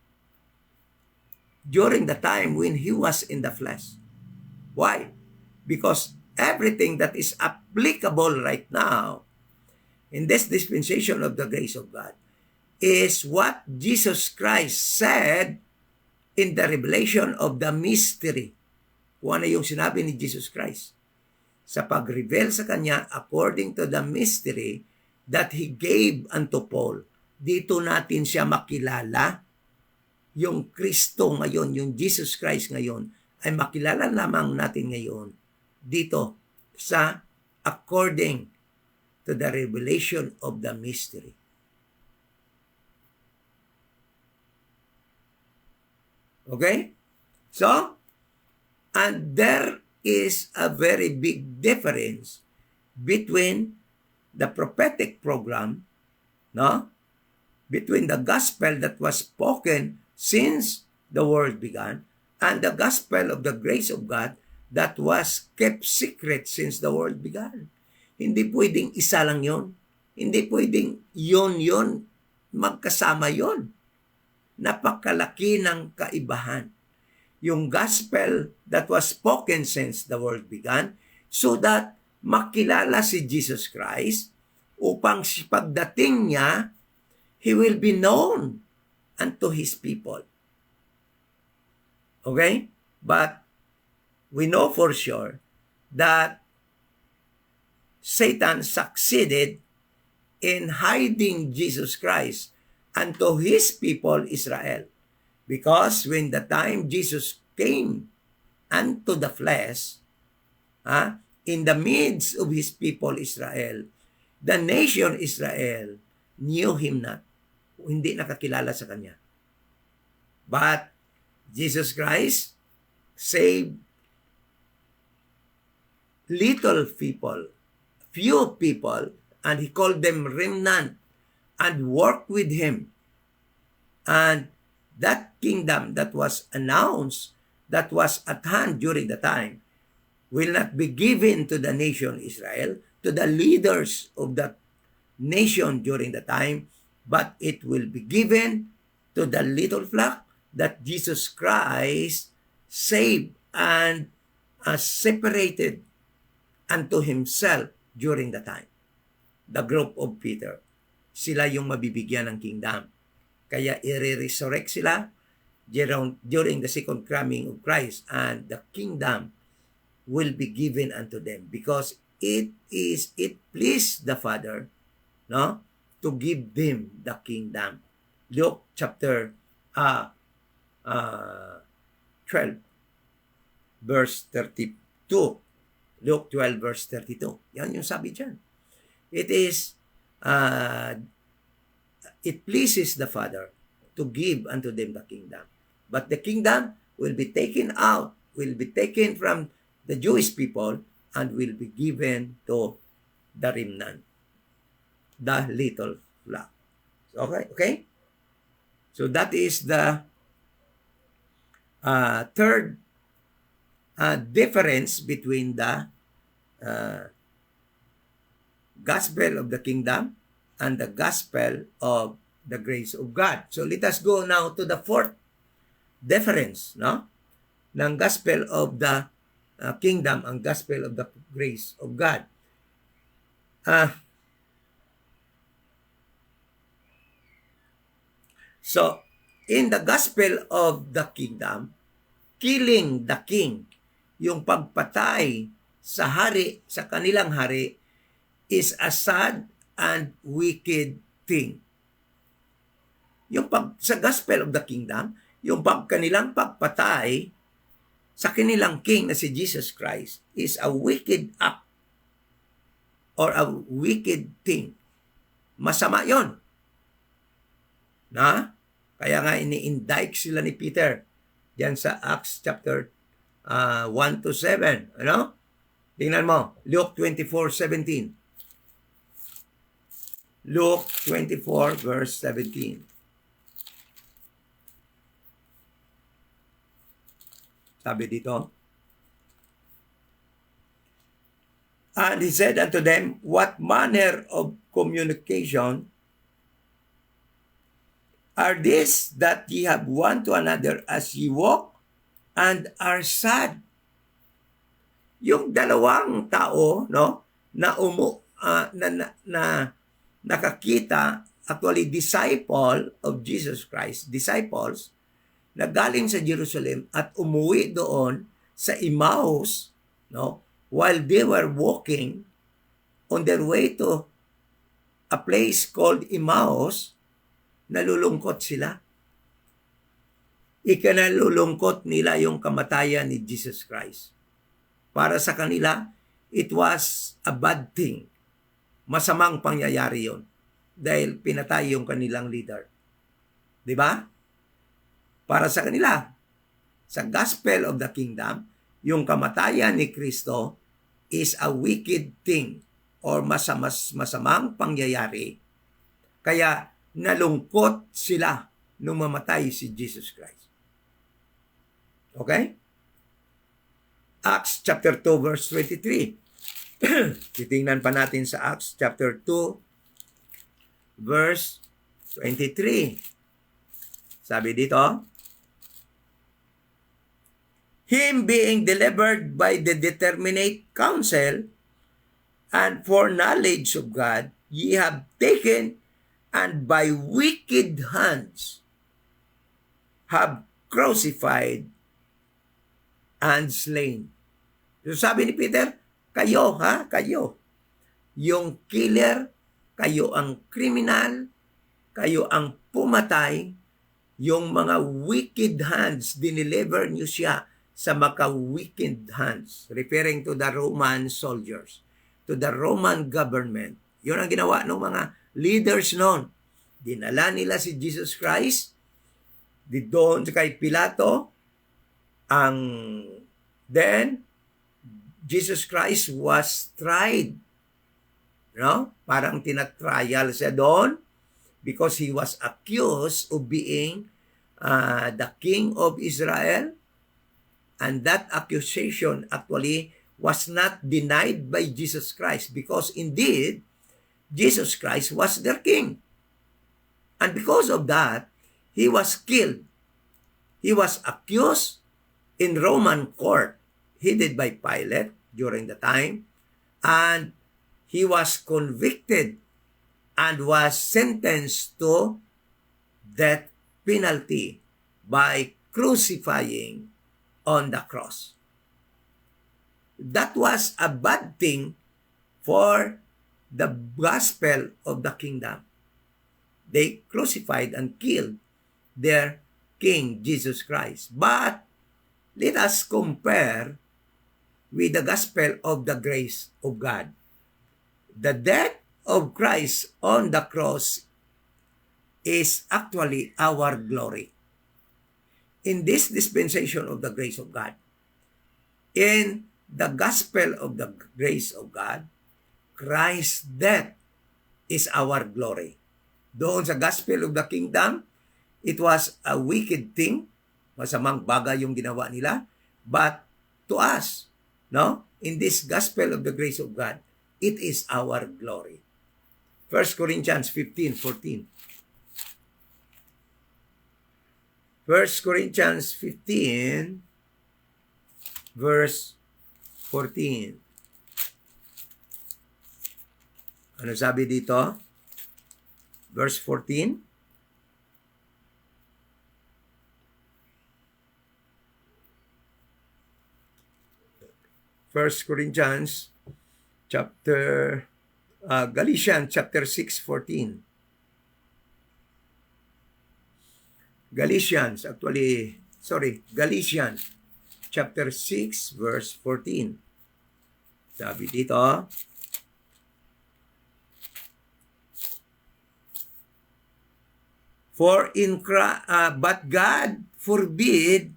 during the time when He was in the flesh. Why? Because everything that is applicable right now in this dispensation of the grace of God is what Jesus Christ said in the revelation of the mystery. Kung ano yung sinabi ni Jesus Christ sa pag-reveal sa Kanya according to the mystery that He gave unto Paul. Dito natin siya makilala. Yung Kristo ngayon, yung Jesus Christ ngayon, ay makilala lamang natin ngayon dito sa according to the revelation of the mystery. Okay? So, and there is a very big difference between the prophetic program, no? Between the gospel that was spoken since the world began and the gospel of the grace of God that was kept secret since the world began. Hindi pwedeng isa lang yon. Hindi pwedeng yon magkasama yon. Napakalaki ng kaibahan. Yung gospel that was spoken since the world began so that makilala si Jesus Christ upang pagdating niya, He will be known unto His people. Okay? But we know for sure that Satan succeeded in hiding Jesus Christ unto His people Israel. Because when the time Jesus came unto the flesh, in the midst of His people Israel, the nation Israel knew Him not. Hindi nakakilala sa Kanya. But Jesus Christ saved little people, few people, and He called them remnant and worked with Him. And that kingdom that was announced, that was at hand during the time, will not be given to the nation Israel, to the leaders of that nation during the time, but it will be given to the little flock that Jesus Christ saved and separated unto Himself during the time. The group of Peter, sila yung mabibigyan ng kingdom. Kaya i-resurrect sila during the second coming of Christ, and the kingdom will be given unto them, because it pleased the Father, no, to give them the kingdom. Luke chapter 12 verse 32. Luke 12 verse 32. Yan yung sabi diyan. It is it pleases the Father to give unto them the kingdom. But the kingdom will be taken out, will be taken from the Jewish people, and will be given to the remnant, the little flock. Okay? So that is the third difference between the gospel of the kingdom and the gospel of the grace of God. So let us go now to the fourth difference, no, ng gospel of the kingdom ang gospel of the grace of God. So in the gospel of the kingdom, killing the king, yung pagpatay sa hari, sa kanilang hari, is a sad and wicked thing. Yung sa gospel of the kingdom, yung kanilang pagpatay sa kanilang king na si Jesus Christ is a wicked act or a wicked thing. Masama yon. Na? Kaya nga ini-indict sila ni Peter diyan sa Acts chapter 1 to 7. Ano? Tingnan mo, Luke 24:17. Luke 24 verse 17. Sabi dito, and he said unto them, what manner of communication are this that ye have one to another as ye walk and are sad? Yung dalawang tao, no, na nakakita, actually disciple of Jesus Christ, disciples na galing sa Jerusalem at umuwi doon sa Emmaus, no, while they were walking on their way to a place called Emmaus, nalulungkot sila. Ikanalulungkot nila yung kamatayan ni Jesus Christ. Para sa kanila, it was a bad thing. Masamang pangyayari yon dahil pinatay yung kanilang leader. Di ba? Para sa kanila, sa gospel of the kingdom, yung kamatayan ni Kristo is a wicked thing or masamang pangyayari. Kaya nalungkot sila nung mamatay si Jesus Christ. Okay? Acts chapter 2 verse 23. Titingnan pa natin sa Acts chapter 2 verse 23. Sabi dito, him being delivered by the determinate counsel and foreknowledge of God, ye have taken and by wicked hands have crucified and slain. So sabi ni Peter, kayo, yung killer, kayo ang kriminal, kayo ang pumatay, yung mga wicked hands, dineliver niyo siya sa maka-wicked hands, referring to the Roman soldiers, to the Roman government. Yun ang ginawa ng mga leaders noon. Dinala nila si Jesus Christ doon kay Pilato. Then Jesus Christ was tried. No? Parang tinatrial siya doon because he was accused of being the king of Israel. And that accusation actually was not denied by Jesus Christ because indeed, Jesus Christ was their king. And because of that, he was killed. He was accused in Roman court, headed by Pilate during the time, and he was convicted and was sentenced to death penalty by crucifying on the cross. that was a bad thing for the gospel of the kingdom. They crucified and killed their King Jesus Christ. But let us compare with the gospel of the grace of God. The death of Christ on the cross is actually our glory. In this dispensation of the grace of God, in the gospel of the grace of God, Christ's death is our glory. Doon sa gospel of the kingdom, it was a wicked thing, masamang bagay yung ginawa nila, but to us, no, in this gospel of the grace of God, it is our glory. 1 Corinthians 15:14. 1 Corinthians 15, verse 14. Ano sabi dito? Verse 14. First Corinthians chapter Galatians chapter 6:14. Galatians chapter 6 verse 14. Sabi dito, but God forbid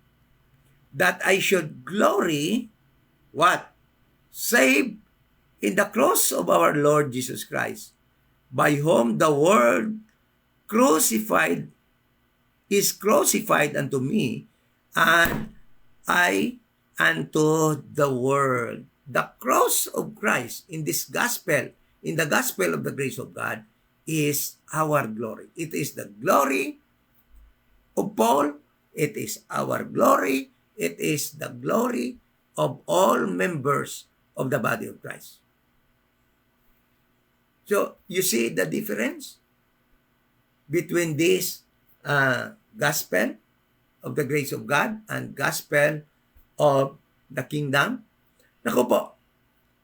that I should glory, what? Save in the cross of our Lord Jesus Christ, by whom the world is crucified unto me, and I unto the world. The cross of Christ in this gospel, in the gospel of the grace of God, is our glory. It is the glory of Paul. It is our glory. It is the glory of all members of the body of Christ. So, you see the difference between this gospel of the grace of God and gospel of the kingdom? Naku po,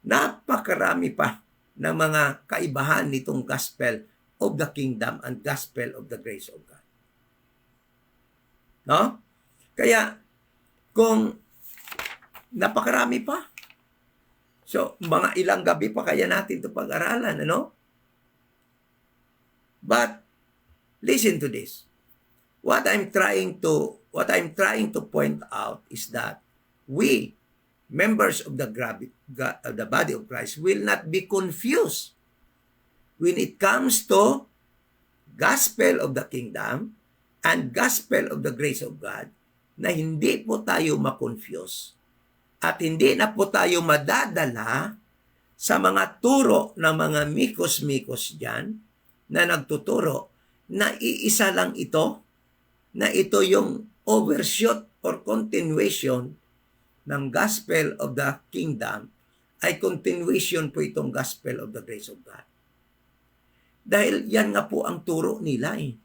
napakarami pa ng mga kaibahan nitong gospel of the kingdom and gospel of the grace of God. No? Kaya, kung napakarami pa, so, mga ilang gabi pa kaya natin ito pag-aralan, ano? But, listen to this. What I'm trying to point out is that we, members of the body of Christ, will not be confused when it comes to gospel of the kingdom and gospel of the grace of God, na hindi po tayo ma-confuse at hindi na po tayo madadala sa mga turo ng mga mikos-mikos dyan na nagtuturo na iisa lang ito, na ito yung overshoot or continuation ng gospel of the kingdom, ay continuation po itong gospel of the grace of God. Dahil yan nga po ang turo nila eh.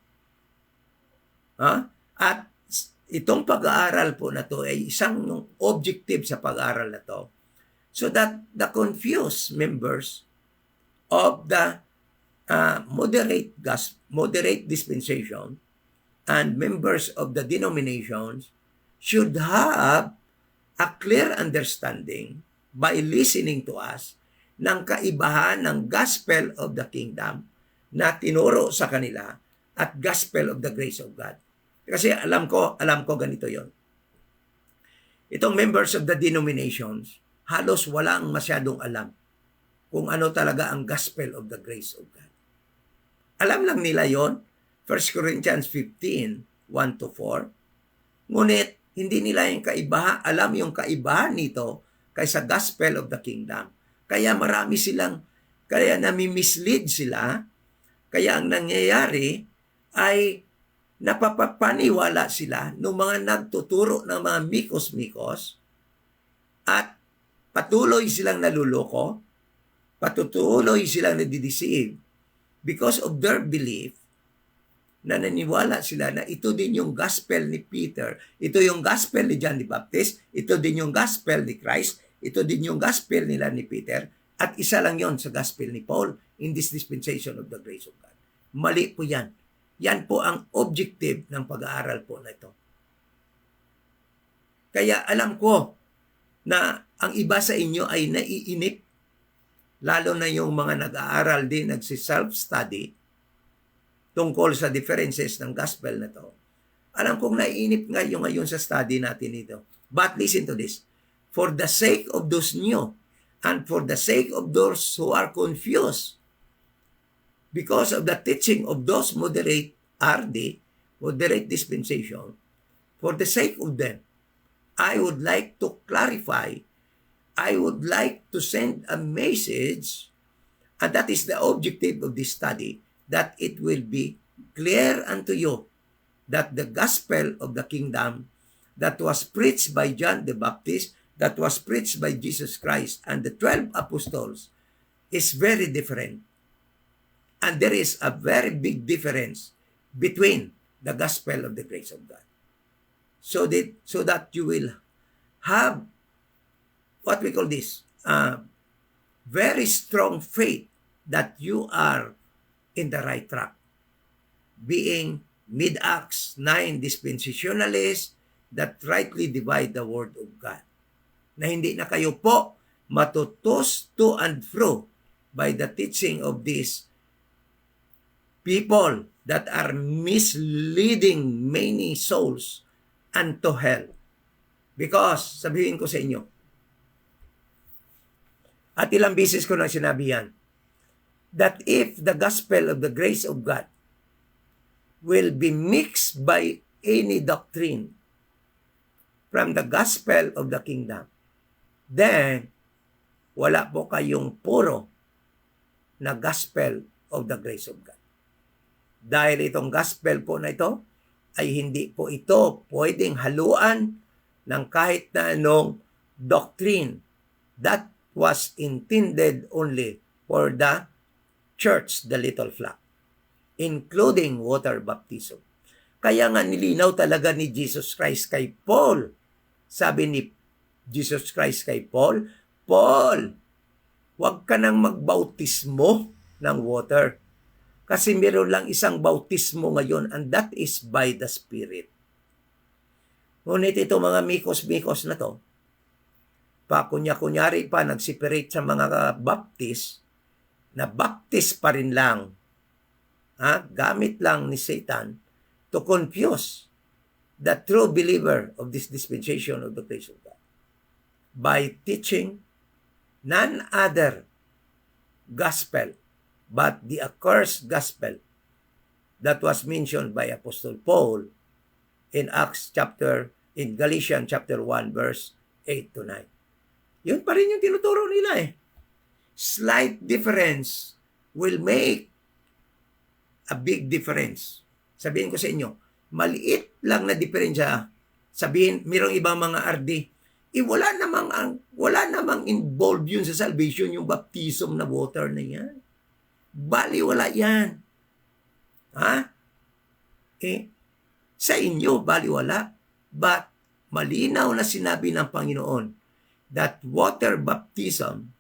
At itong pag-aaral po na to ay isang objective sa pag-aaral na to, so that the confused members of the moderate dispensation and members of the denominations should have a clear understanding by listening to us ng kaibahan ng gospel of the kingdom na tinuro sa kanila at gospel of the grace of God. Kasi alam ko ganito yon. Itong members of the denominations, halos walang masyadong alam kung ano talaga ang gospel of the grace of God. Alam lang nila yon, 1 Corinthians 15, 1-4. Ngunit, hindi nila alam yung kaibahan nito kaysa gospel of the kingdom. Kaya kaya nami-mislead sila, kaya ang nangyayari ay napapapaniwala sila ng mga nagtuturo ng mga mikos-mikos at patuloy silang naluloko, patuloy silang nadideceive because of their belief na naniwala sila na ito din yung gospel ni Peter, ito yung gospel ni John the Baptist, ito din yung gospel ni Christ, ito din yung gospel nila ni Peter, at isa lang yon sa gospel ni Paul in this dispensation of the grace of God. Mali po yan. Yan po ang objective ng pag-aaral po na ito. Kaya alam ko na ang iba sa inyo ay naiinip, lalo na yung mga nag-aaral din, nagsi-self-study tungkol sa differences ng gospel na to. Alam kong naiinip ngayon sa study natin ito. But listen to this. For the sake of those new and for the sake of those who are confused because of the teaching of those moderate dispensation, for the sake of them, I would like to clarify, I would like to send a message, and that is the objective of this study, that it will be clear unto you that the gospel of the kingdom that was preached by John the Baptist, that was preached by Jesus Christ and the 12 apostles is very different. And there is a very big difference between the gospel of the grace of God. So that you will have what we call this, very strong faith that you are in the right track. Being mid-Acts 9 dispensationalists that rightly divide the word of God. Na hindi na kayo po matutos to and fro by the teaching of these people that are misleading many souls unto hell. Because, sabihin ko sa inyo, at ilang beses ko na sinabi yan, that if the gospel of the grace of God will be mixed by any doctrine from the gospel of the kingdom, then wala po kayong puro na gospel of the grace of God. Dahil itong gospel po na ito ay hindi po ito pwedeng haluan ng kahit na anong doctrine that was intended only for the church, the little flock, including water baptism. Kaya nga nilinaw talaga ni Jesus Christ kay Paul. Sabi ni Jesus Christ kay Paul, Paul, huwag ka nang magbautismo ng water. Kasi meron lang isang bautismo ngayon and that is by the Spirit. Ngunit ito mga mikos-mikos na to, kunyari pa nagseparate sa mga baptist, na baptist pa rin lang, gamit lang ni Satan to confuse the true believer of this dispensation of the grace of God by teaching none other gospel but the accursed gospel that was mentioned by Apostle Paul in Galatians chapter 1 verse 8 to 9. Yun pa rin yung tinuturo nila eh. Slight difference will make a big difference. Sabihin ko sa inyo, maliit lang na diferensya. Sabihin, mayroong ibang mga RD, wala namang involved yun sa salvation, yung baptism na water na yan. Bali, wala yan. Sa inyo, bali, wala. But, malinaw na sinabi ng Panginoon that water baptism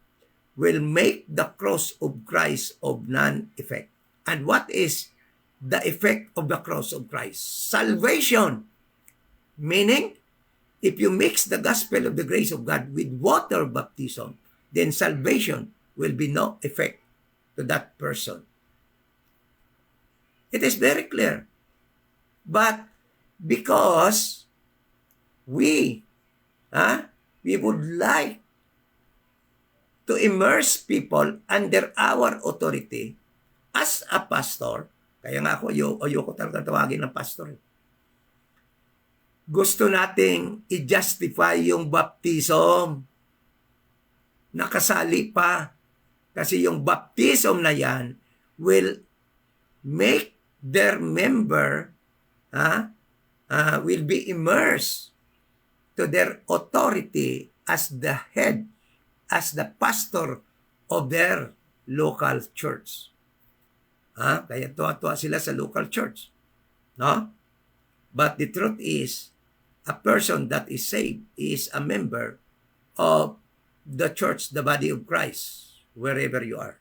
will make the cross of Christ of none effect. And what is the effect of the cross of Christ? Salvation. Meaning, if you mix the gospel of the grace of God with water baptism, then salvation will be no effect to that person. It is very clear. But because we would like to immerse people under our authority as a pastor, kaya nga ako, ayoko talaga tawagin ng pastor. Gusto nating i-justify yung baptism. Nakasali pa. Kasi yung baptism na yan will make their member will be immersed to their authority as the head, as the pastor of their local church. Kaya tuwa-tuwa sila sa local church. No? But the truth is, a person that is saved is a member of the church, the body of Christ, wherever you are.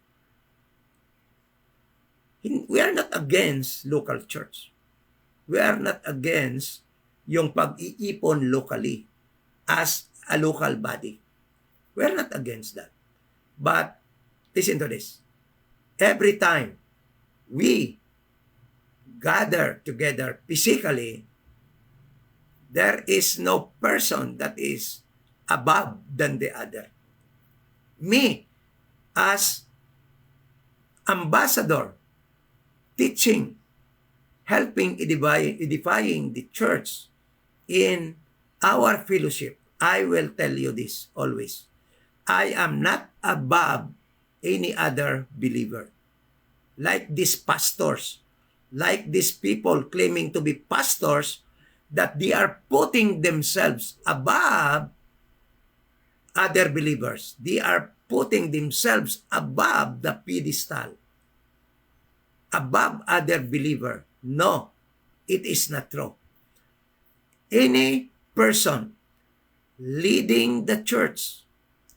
We are not against local church. We are not against yung pag-iipon locally as a local body. We are not against that. But listen to this. Every time we gather together physically, there is no person that is above than the other. Me, as ambassador, teaching, helping edifying the church in our fellowship, I will tell you this always. I am not above any other believer. Like these pastors, like these people claiming to be pastors, that they are putting themselves above other believers. They are putting themselves above the pedestal, above other believer. No, it is not true. Any person leading the church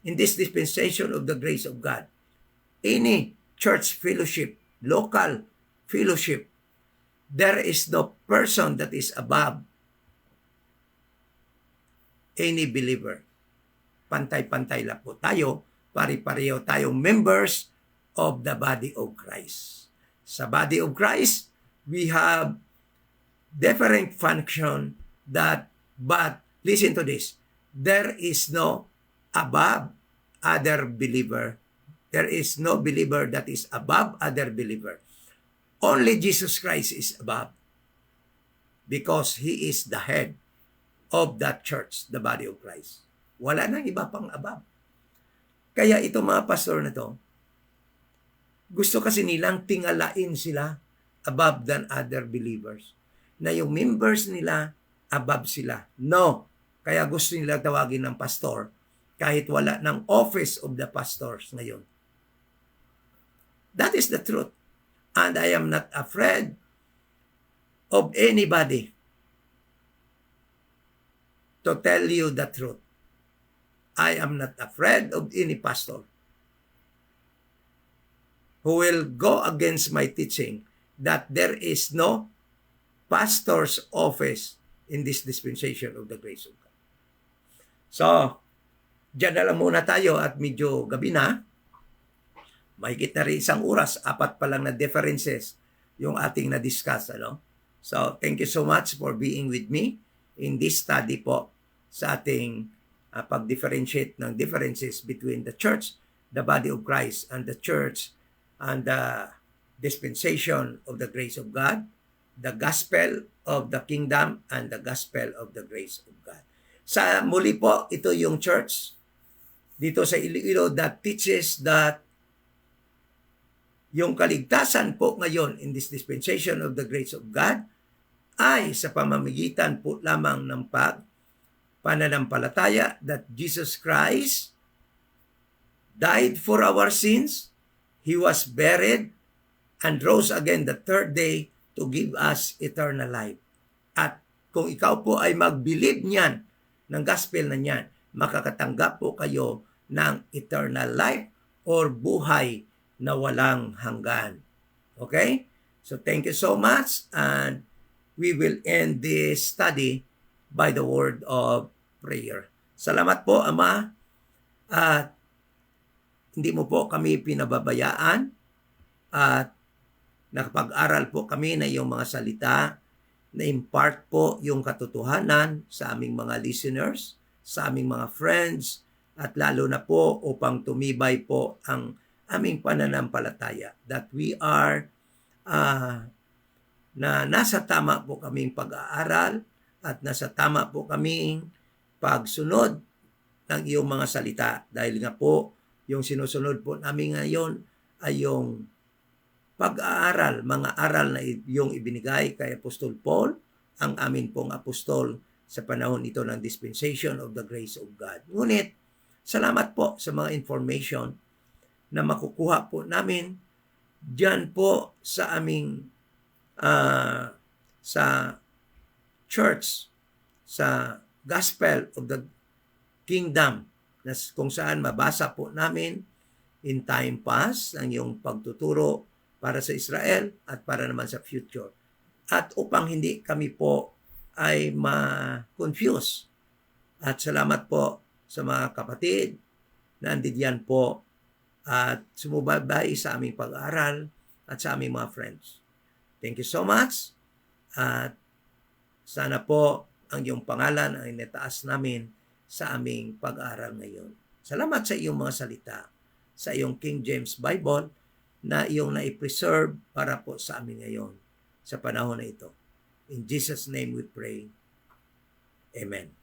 in this dispensation of the grace of God, any church fellowship, local fellowship, there is no person that is above any believer. Pantay-pantay lang po tayo, pari-pareho tayong members of the body of Christ. Sa body of Christ, we have different function but listen to this, there is no above other believer. There is no believer that is above other believer. Only Jesus Christ is above because He is the head of that church, the body of Christ. Wala nang iba pang above. Kaya itong mga pastor na to, gusto kasi nilang tingalain sila above than other believers. Na yung members nila, above sila. No. Kaya gusto nila tawagin ng pastor kahit wala ng office of the pastors ngayon. That is the truth. And I am not afraid of anybody to tell you the truth. I am not afraid of any pastor who will go against my teaching that there is no pastor's office in this dispensation of the grace of God. So, dyan na lang muna tayo at medyo gabi na. Mahigit na rin isang oras, 4 pa lang na differences yung ating na-discuss. So, thank you so much for being with me in this study po sa ating pag-differentiate ng differences between the church, the body of Christ, and the church and the dispensation of the grace of God, the gospel of the kingdom, and the gospel of the grace of God. Sa muli po, ito yung church dito sa Iloilo that teaches that yung kaligtasan po ngayon in this dispensation of the grace of God ay sa pamamagitan po lamang ng pananampalataya that Jesus Christ died for our sins, He was buried, and rose again the third day to give us eternal life. At kung ikaw po ay mag-believe niyan, ng gospel na niyan, makakatanggap po kayo ng eternal life or buhay na walang hanggan. Okay? So thank you so much, and we will end this study by the word of prayer. Salamat po, Ama, at hindi mo po kami pinababayaan at nakapag-aral po kami na iyong mga salita na impart po yung katotohanan sa aming mga listeners, sa aming mga friends, at lalo na po upang tumibay po ang aming pananampalataya that we are na nasa tama po kaming pag-aaral at nasa tama po kaming pagsunod ng iyong mga salita. Dahil nga po, yung sinusunod po namin ngayon ay yung pag-aaral, mga aral na yung ibinigay kay Apostol Paul, ang amin pong apostol sa panahon ito ng dispensation of the grace of God. Ngunit, salamat po sa mga information na makukuha po namin diyan po sa aming sa church, sa gospel of the kingdom na kung saan mabasa po namin in time past ang iyong pagtuturo para sa Israel at para naman sa future. At upang hindi kami po ay ma-confuse. At salamat po sa mga kapatid na andiyan po at sumubabay sa aming pag-aaral at sa aming mga friends. Thank you so much. At sana po ang iyong pangalan ay nataas namin sa aming pag-aaral ngayon. Salamat sa iyong mga salita, sa iyong King James Bible na iyong na-preserve para po sa amin ngayon sa panahon na ito. In Jesus' name we pray. Amen.